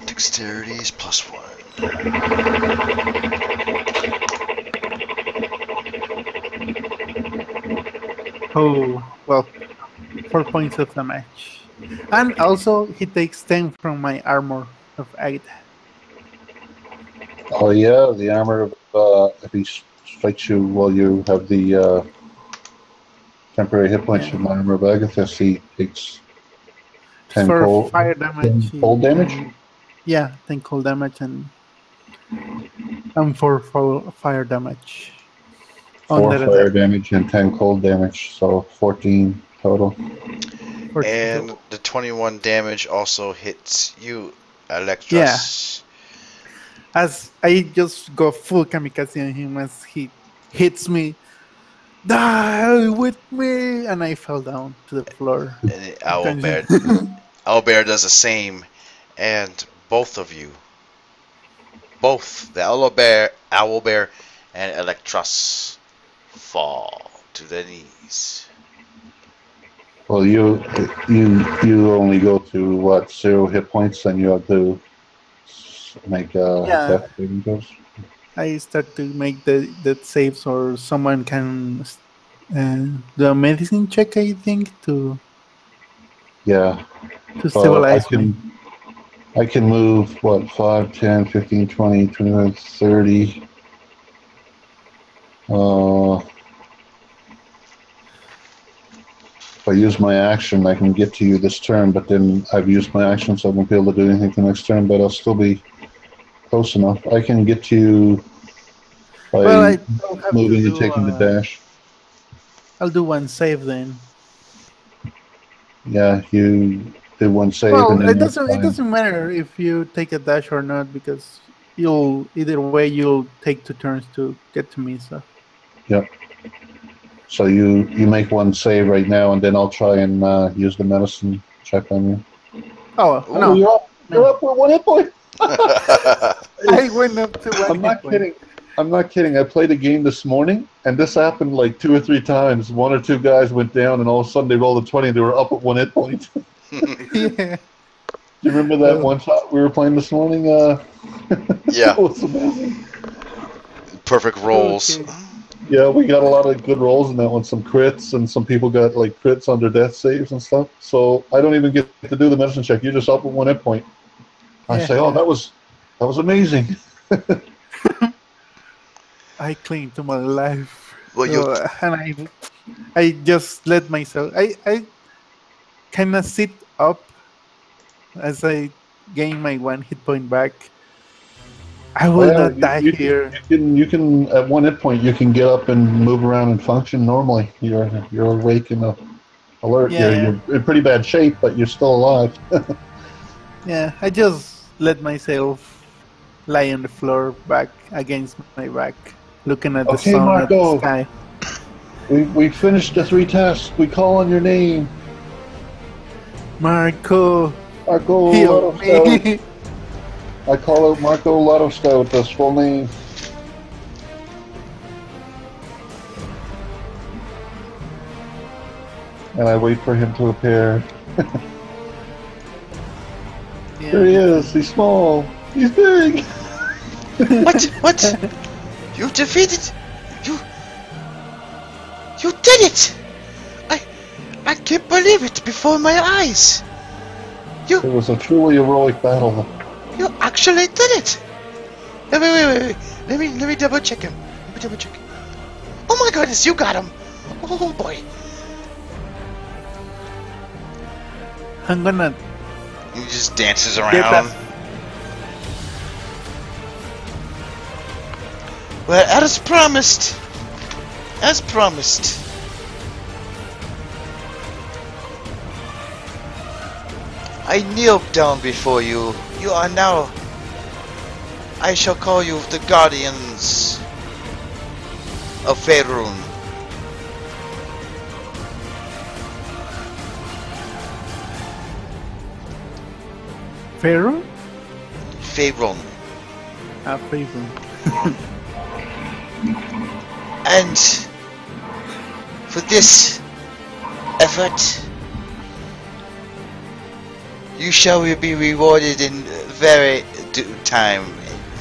dexterity is +1. Oh well. 4 points of damage, and also he takes 10 from my armor of Agatha. Oh yeah, the armor of if he strikes you while you have the temporary hit points Yeah. from armor of Agatha, he takes 10 For cold, fire damage, 10 cold damage. Yeah, 10 cold damage and for fire damage. 4 Under fire attack. damage and 10 cold damage, so 14 total. 14 And total. the 21 damage also hits you, Yeah. Electros. As I just go full kamikaze on him as he hits me. Die with me! And I fell down to the floor. And the owlbear does the same, and both of you, both the owlbear and Electros, fall to their knees. Well, you only go to what 0 hit points, and you have to make Yeah. death saving throws. I start to make the saves, or someone can do a medicine check, I think, to Yeah, stabilize me. I can move what 5, 10, 15, 20, 25, 30. If I use my action, I can get to you this turn, but then I've used my action, so I won't be able to do anything the next turn, but I'll still be close enough. I can get to you by Well, I don't have to moving and do. taking the dash. I'll do one save then. Yeah, you do one save Well, and then it that's doesn't. It fine. doesn't matter if you take a dash or not, because you'll either way you'll take 2 turns to get to me. So Yep. So you make one save right now, and then I'll try and use the medicine check on you. oh Ooh. no, You're up. You're up with 1 hit point. I went up to one. I'm not hit point. kidding. I'm not kidding. I played a game this morning, and this happened like 2 or 3 times. 1 or 2 guys went down, and all of a sudden they rolled a 20, and they were up at 1 hit point. Yeah. Do you remember that one shot we were playing this morning? Yeah. It was amazing. Perfect rolls. Okay. Yeah, we got a lot of good rolls in that one. Some crits, and some people got like crits on their death saves and stuff. So I don't even get to do the medicine check. You're just up at 1 hit point. I say, oh, that was amazing. I cling to my life. Well, you And I just let myself. I kind of sit up as I gain my 1 hit point back. I Oh will yeah, not die here. you can at one hit point you can get up and move around and function normally. You're awake and alert. Yeah, You're in pretty bad shape, but you're still alive. yeah. I just let myself lie on the floor, back against my back, looking at the Okay, sun, at the Marco, sky. we finished the 3 tasks. We call on your name, Marco, Marco heal Lotto Scout. me. I call out Marco Lotto Scout. That's full name. And I wait for him to appear. There he is. He's small. He's big. What? What? You defeated. You. You did it! I can't believe it before my eyes. It was a truly heroic battle. You actually did it. Wait. Let me double check him. Oh my goodness, you got him. Oh boy. I'm gonna He just dances get around. that. Well, as promised. I kneel down before you. You are now. I shall call you the guardians of Faerun. Pharaoh? Faerun. Pharaoh. And for this effort, you shall be rewarded in very due time,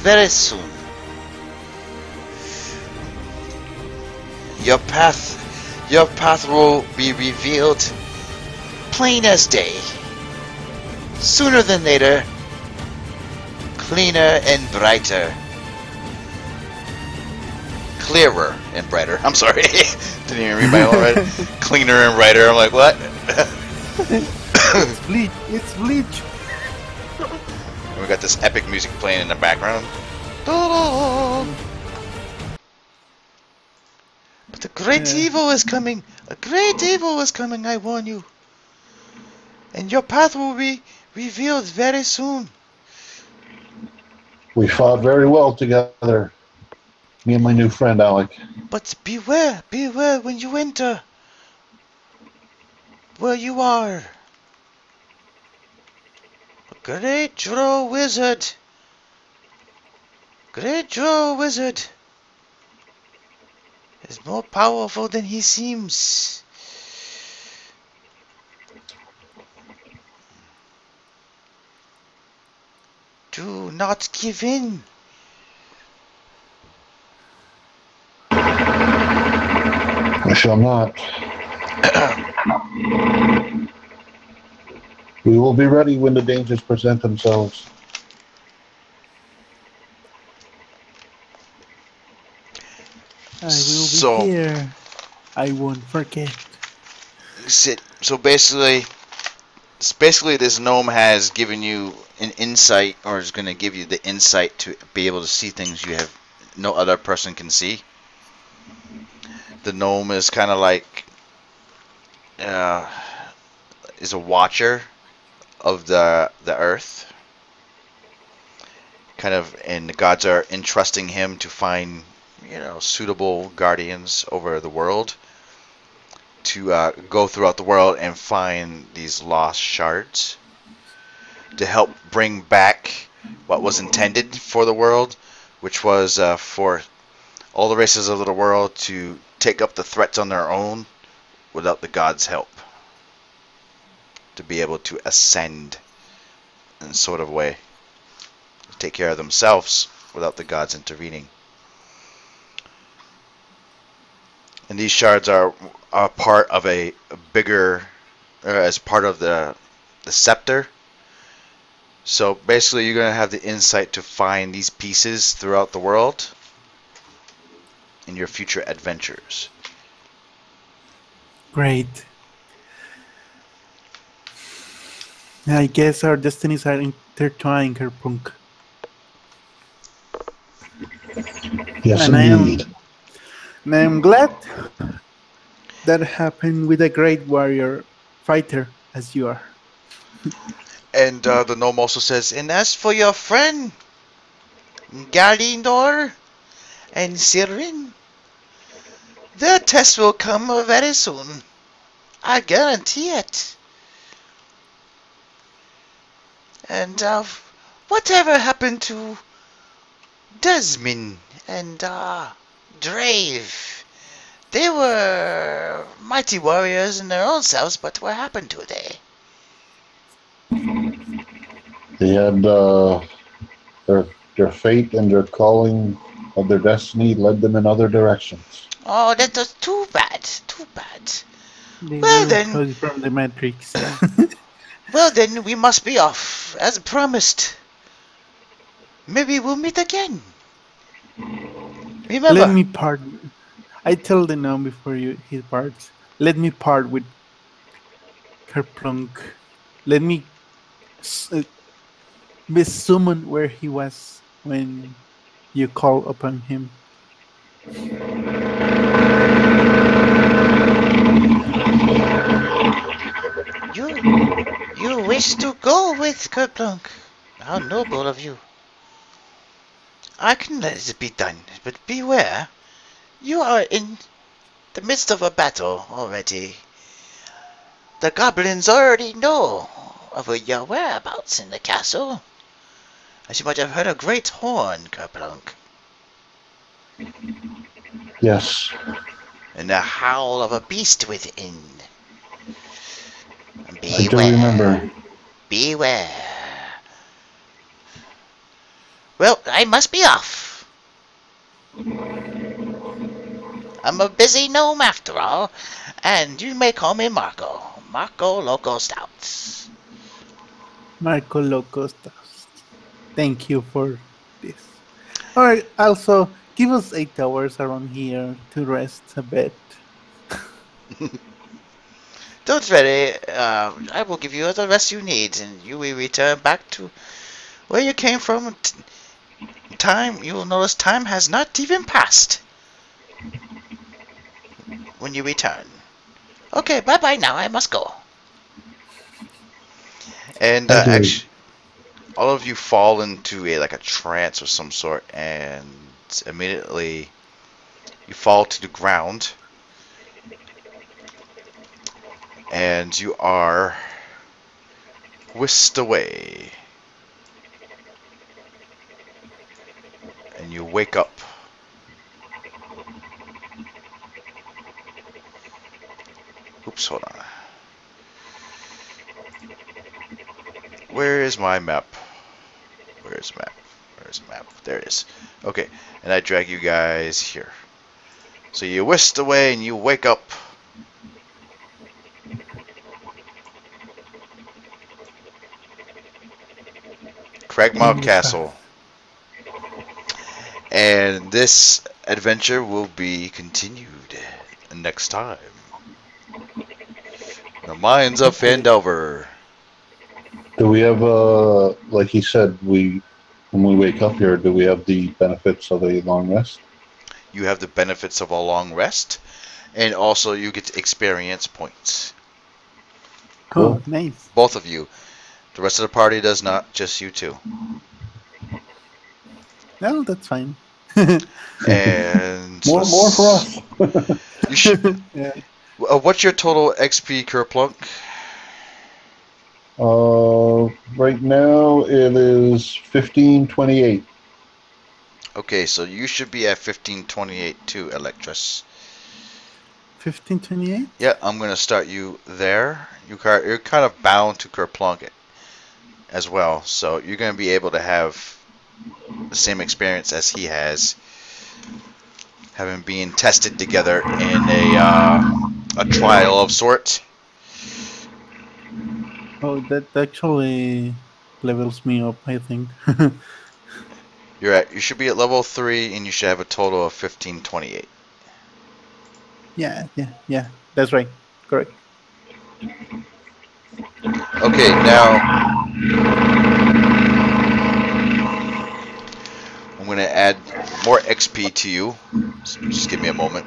very soon. Your path will be revealed plain as day. Sooner than later, cleaner and brighter. Clearer and brighter. I'm sorry. Didn't even read my own right. Cleaner and brighter. I'm like, what? It's bleach. It's bleach. And we got this epic music playing in the background. But a great evil is coming. A great evil is coming, I warn you. And your path will be revealed very soon. We fought very well together. Me and my new friend Alec. But beware when you enter where you are. A great drow wizard is more powerful than he seems. Do not give in. I shall not. We will be ready when the dangers present themselves. I will be here. I won't forget. So basically, this gnome has given you an insight, or is going to give you the insight to be able to see things you have no other person can see. The gnome is kind of like is a watcher of the earth, kind of, and the gods are entrusting him to find suitable guardians over the world to go throughout the world and find these lost shards to help bring back what was intended for the world, which was for all the races of the world to take up the threats on their own without the gods' help, to be able to ascend in a sort of way, take care of themselves without the gods intervening. And these shards are part of a bigger, as part of the scepter. So basically you're going to have the insight to find these pieces throughout the world in your future adventures. Great. I guess our destinies are intertwined, Kerpunk. Yes, And indeed. I am glad that happened with a great warrior fighter as you are. And the gnome also says, and as for your friend, Galinor and Sirin, their test will come very soon. I guarantee it. And whatever happened to Desmond and Drave? They were mighty warriors in their own selves, but what happened to they? They had their their fate and their calling of their destiny led them in other directions. Oh, that was too bad. Too bad. They Well were then, close from the Matrix, yeah. well then, we must be off, as promised. Maybe we'll meet again. Let Remember, me part. I tell the gnome before he parts. Let me part with Kerplunk. Let me be summoned where he was when you call upon him. you you wish to go with Kerplunk. How noble of you. I can let it be done, but beware. You are in the midst of a battle already. The goblins already know of your whereabouts in the castle. As you might have heard a great horn, Kerplunk, Yes, and the howl of a beast within. I do remember. Beware. Well, I must be off. I'm a busy gnome after all, and you may call me Marco. Marco Loco Stouts. Marco Locostas. Thank you for this. Alright, also give us 8 hours around here to rest a bit. Don't worry, I will give you the rest you need, and you will return back to where you came from. Time, you will notice time has not even passed when you return. Okay, bye-bye now, I must go. And I do. actually, all of you fall into a trance of some sort, and immediately you fall to the ground, and you are whisked away, and you wake up. Oops, hold on. Where is my map? Where's the map? Where's the map? There it is. Okay, and I drag you guys here. So you whisked away and you wake up. Cragmaw In the Castle. south. And this adventure will be continued next time. The Mines of Okay. Phandelver. Do we have like he said, when we wake up here, do we have the benefits of a long rest? You have the benefits of a long rest, and also you get experience points. Oh, Cool. nice. Both of you. The rest of the party does not, just you two. No, that's fine. And More for us. You should. Yeah. What's your total XP, Kerplunk? Right now it is 1528. Okay, so you should be at 1528 too, Electrus. 1528? Yeah, I'm gonna start you there. You're kind of bound to Kerplunk as well, so you're gonna be able to have the same experience as he has, having been tested together in a trial of sorts. Oh, that actually levels me up, I think. You should be at level 3, and you should have a total of 1528. Yeah. That's right. Correct. Okay, now I'm going to add more XP to you. Just give me a moment.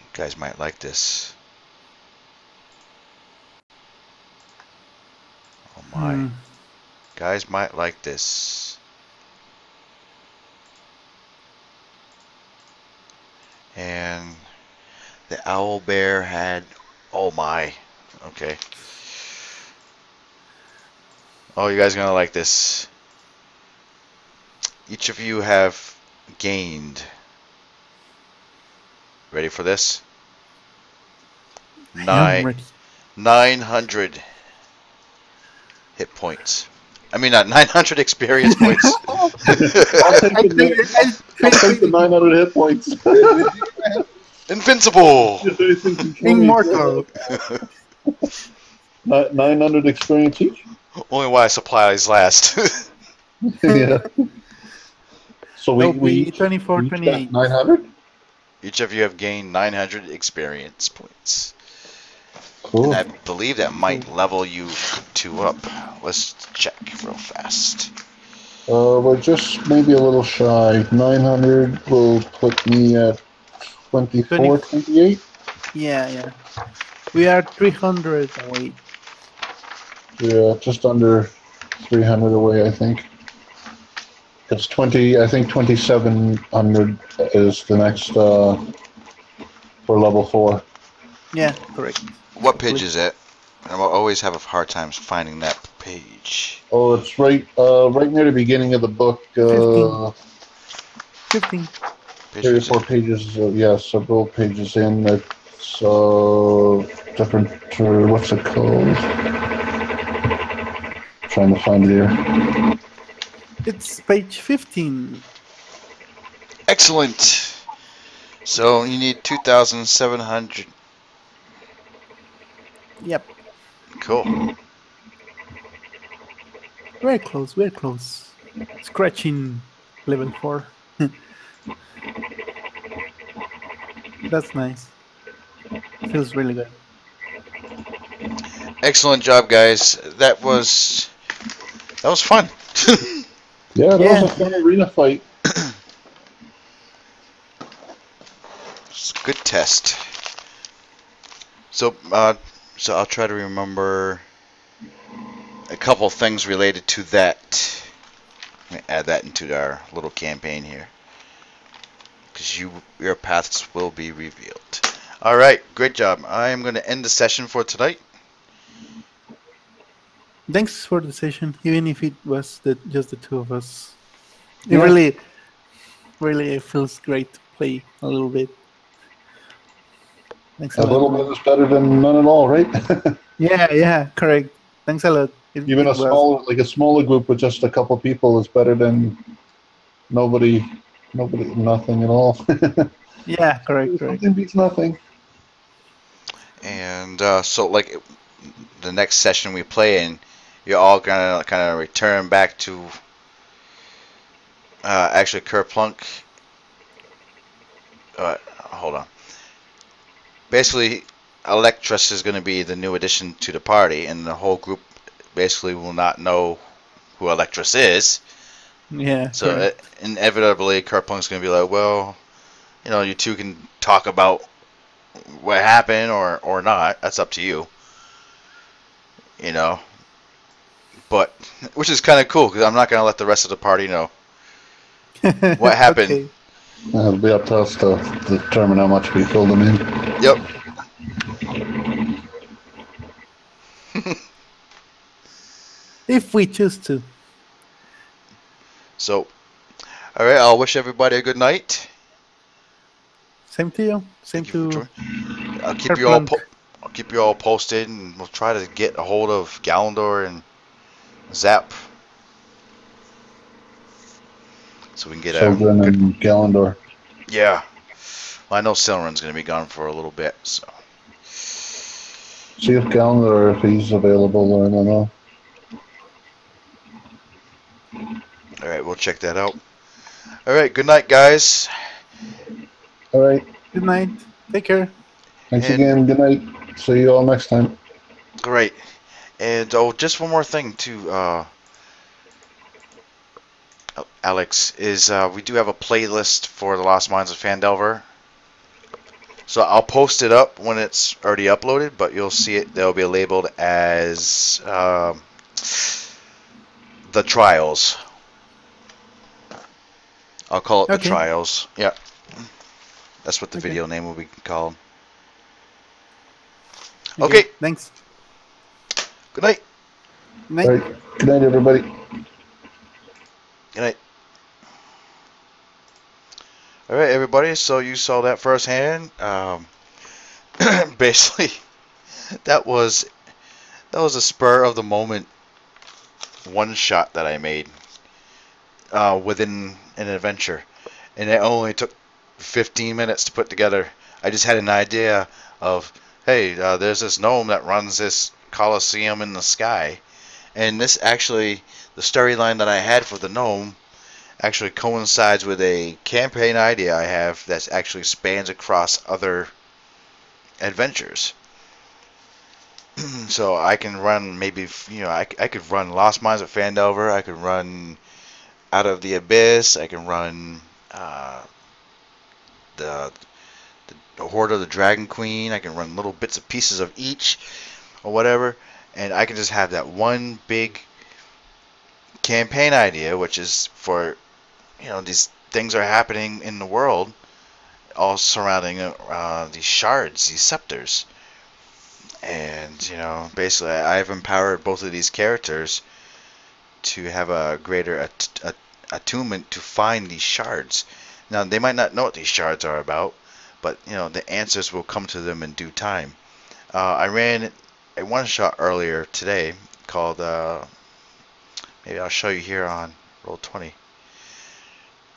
You guys might like this. Oh my. Guys might like this. And the owl bear had... Oh my. Okay. Oh, you guys are gonna like this. Each of you have gained... Ready for this? I'm ready. 900 hit points. I mean, not 900 experience points. I'll take the 900 hit points. Invincible! Immortal. 900 experience each? Only while supplies last. Yeah. So That'll we be 24, we each 28. got 900? Each of you have gained 900 experience points. Cool. And I believe that might level you two up. Let's check real fast. We're just maybe a little shy. 900 will put me at 24, 28? Yeah. We are 300 away. Yeah, just under 300 away, I think. It's 20, I think 2700 is the next, for level 4. Yeah, correct. What page is it? I will always have a hard time finding that page. Oh, it's right near the beginning of the book. 15. Page 3 or 15. 4 pages, yeah, several pages in. It's different, what's it called? Trying to find it here. It's page 15. Excellent. So you need 2,700. Yep. Cool. Very close, very close. Scratching level 4. That's nice. Feels really good. Excellent job, guys. That was fun. Yeah, that Yeah. was a fun arena fight. It's a good test. So I'll try to remember a couple things related to that. Let me add that into our little campaign here, because your paths will be revealed. All right, great job. I am going to end the session for tonight. Thanks for the session, even if it was just the two of us. It Yeah. really feels great to play a little bit. Thanks A a lot. little bit is better than none at all, right? Yeah, correct. Thanks a lot. Even It a was. smaller group with just a couple people is better than nobody, nothing at all. Yeah, correct. Something beats nothing. And so, like, the next session we play in, you're all gonna kind of return back to actually Kerplunk. Hold on. Basically, Electrus is going to be the new addition to the party, and the whole group basically will not know who Electrus is. Yeah. So correct. inevitably, Kerplunk's going to be like, well, you two can talk about what happened or not. That's up to you. But which is kind of cool, because I'm not going to let the rest of the party know what happened. Okay. It'll be up to us to determine how much we fill them in. Yep. If we choose to. So, all right. I'll wish everybody a good night. Same to you. Same Thank you for to. joining. I'll keep you all. I'll keep you all posted, and we'll try to get a hold of Galendor and Zap, so we can get Children a good. and Galendor. Yeah. Well, I know Silrun's going to be gone for a little bit, so. See if Galendor, if he's available, or I don't know. All right, we'll check that out. All right, good night, guys. All right. Good night. Take care. Thanks And again. Good night. See you all next time. great. And oh, just one more thing too, Alex, is we do have a playlist for the Lost Mines of Phandelver. So I'll post it up when it's already uploaded, but you'll see it. They'll be labeled as the Trials. I'll call it the Okay. Trials. Yeah, that's what the Okay. video name will be called. Okay. Okay. Thanks. Good night. Good night. All right. Good night, everybody. Good night. All right, everybody. So you saw that firsthand. Basically, that was a spur of the moment one shot that I made within an adventure, and it only took 15 minutes to put together. I just had an idea of, hey, there's this gnome that runs this coliseum in the sky, and this actually, the storyline that I had for the gnome actually coincides with a campaign idea I have that actually spans across other adventures. So I can run maybe, I could run Lost Mines of Phandelver, I could run Out of the Abyss, I can run the Horde of the Dragon Queen, I can run little bits and pieces of each or whatever, and I can just have that one big campaign idea, which is for, these things are happening in the world, all surrounding these shards, these scepters. And, basically I've empowered both of these characters to have a greater attunement to find these shards. Now, they might not know what these shards are about, but, the answers will come to them in due time. I ran a one-shot earlier today called, maybe I'll show you here on Roll20.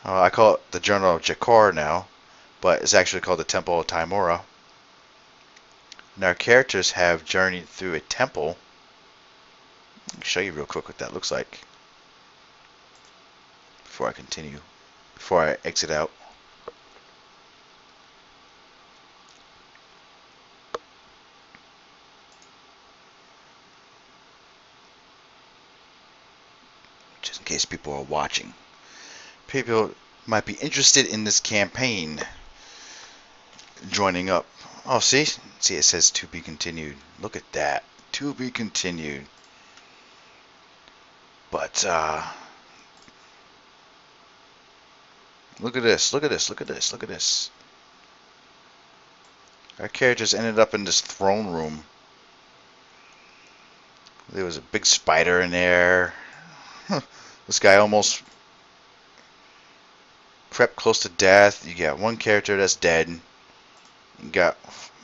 I call it the Journal of Jakor now, but it's actually called the Temple of Timora. And our characters have journeyed through a temple. I'll show you real quick what that looks like before I continue, before I exit out. Just in case people are watching. People might be interested in this campaign joining up. Oh, see, it says to be continued. Look at that, to be continued. But look at this, look at this, look at this, look at this. Our characters ended up in this throne room. There was a big spider in there. This guy almost crept close to death. You got one character that's dead. You got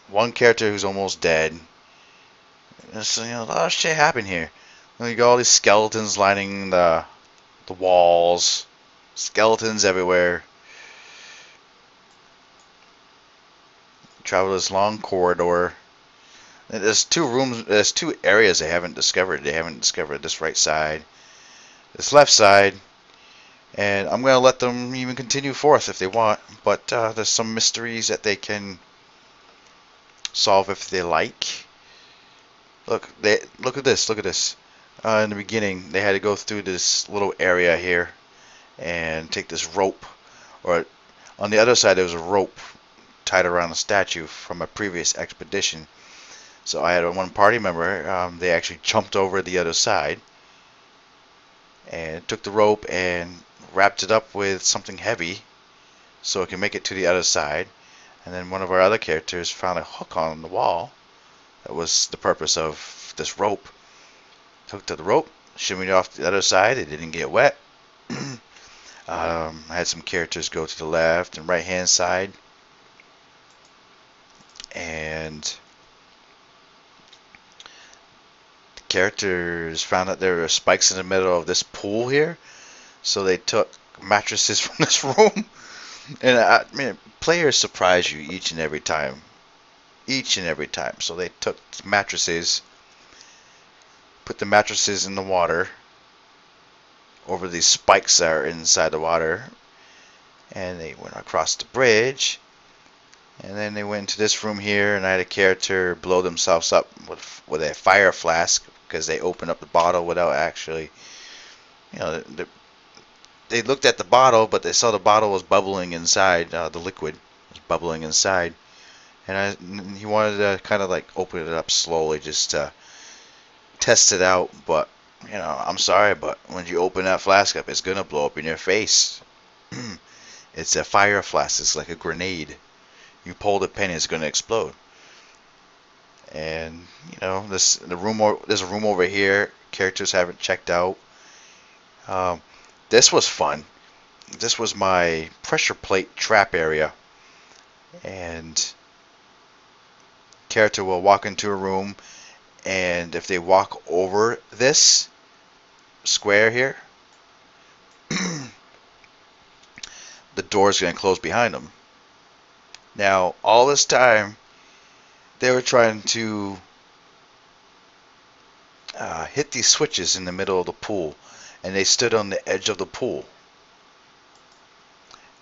one character who's almost dead. So, a lot of shit happened here. You got all these skeletons lining the walls. Skeletons everywhere. Travel this long corridor. There's two areas they haven't discovered. They haven't discovered this right side, this left side, and I'm going to let them even continue forth if they want, but there's some mysteries that they can solve if they like. Look at this. In the beginning, they had to go through this little area here and take this rope, or on the other side there was a rope tied around a statue from a previous expedition. So I had one party member, they actually jumped over the other side and took the rope and wrapped it up with something heavy so it can make it to the other side. And then one of our other characters found a hook on the wall. That was the purpose of this rope. Took to the rope, shimmied off the other side. It didn't get wet. I had some characters go to the left and right hand side. And the characters found that there were spikes in the middle of this pool here. So they took mattresses from this room. And I mean, players surprise you each and every time. Each and every time. So they took mattresses, put the mattresses in the water, over these spikes that are inside the water, and they went across the bridge, and then they went into this room here, and I had a character blow themselves up with a fire flask because they opened up the bottle without actually, you know, they looked at the bottle, but they saw the bottle was bubbling inside, the liquid was bubbling inside, and he wanted to kind of like open it up slowly just to test it out, but you know, I'm sorry, but when you open that flask up, it's gonna blow up in your face. It's a fire flask. It's like a grenade. You pull the pin, it's gonna explode. And you know, there's a room over here. Characters haven't checked out. This was fun. This was my pressure plate trap area, and character will walk into a room, and if they walk over this square here, the door's going to close behind them. Now, all this time, they were trying to hit these switches in the middle of the pool, and they stood on the edge of the pool,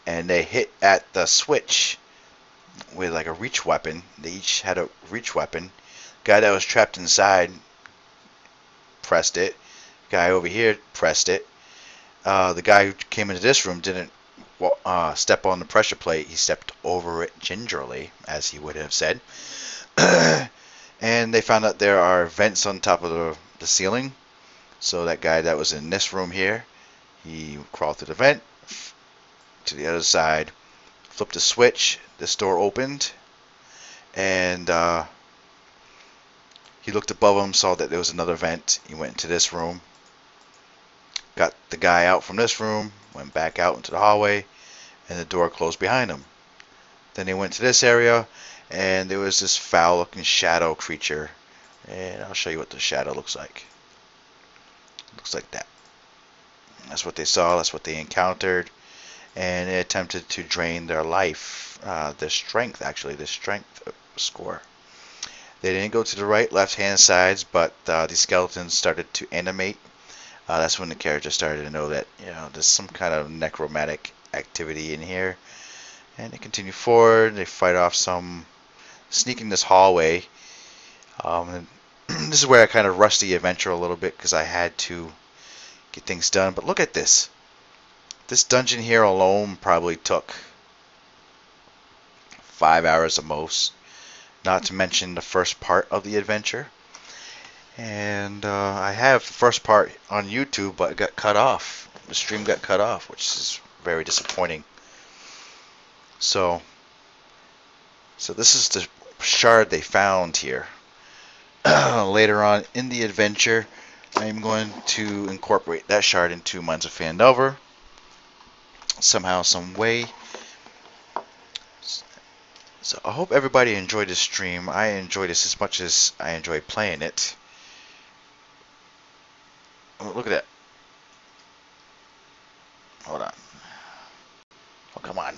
and they hit at the switch with like a reach weapon. They each had a reach weapon. Guy that was trapped inside pressed it. Guy over here pressed it. The guy who came into this room didn't step on the pressure plate. He stepped over it gingerly, as he would have said. And they found out there are vents on top of the ceiling. So that guy that was in this room here, he crawled through the vent to the other side, flipped the switch, this door opened, and he looked above him, saw that there was another vent. He went into this room, got the guy out from this room, went back out into the hallway, and the door closed behind him. Then they went to this area, and there was this foul-looking shadow creature, and I'll show you what the shadow looks like. It looks like that. That's what they saw, that's what they encountered, and they attempted to drain their life, their strength score. They didn't go to the right, left-hand sides, but these skeletons started to animate. That's when the character started to know that, you know, there's some kind of necromantic activity in here. And they continue forward. They fight off some, sneaking this hallway. And this is where I kind of rushed the adventure a little bit because I had to get things done. But look at this. This dungeon here alone probably took 5 hours at most. Not to mention the first part of the adventure. And I have the first part on YouTube, but it got cut off. The stream got cut off, which is very disappointing. So this is the shard they found here. Later on in the adventure, I'm going to incorporate that shard into Mines of Phandelver. Somehow, some way. So I hope everybody enjoyed this stream. I enjoyed this as much as I enjoyed playing it. Oh, look at that. Hold on. Oh, come on.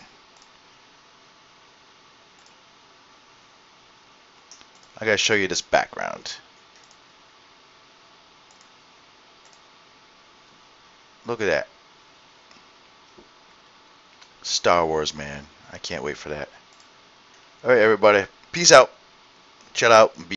I gotta show you this background. Look at that. Star Wars, man. I can't wait for that. Alright, everybody. Peace out. Chill out.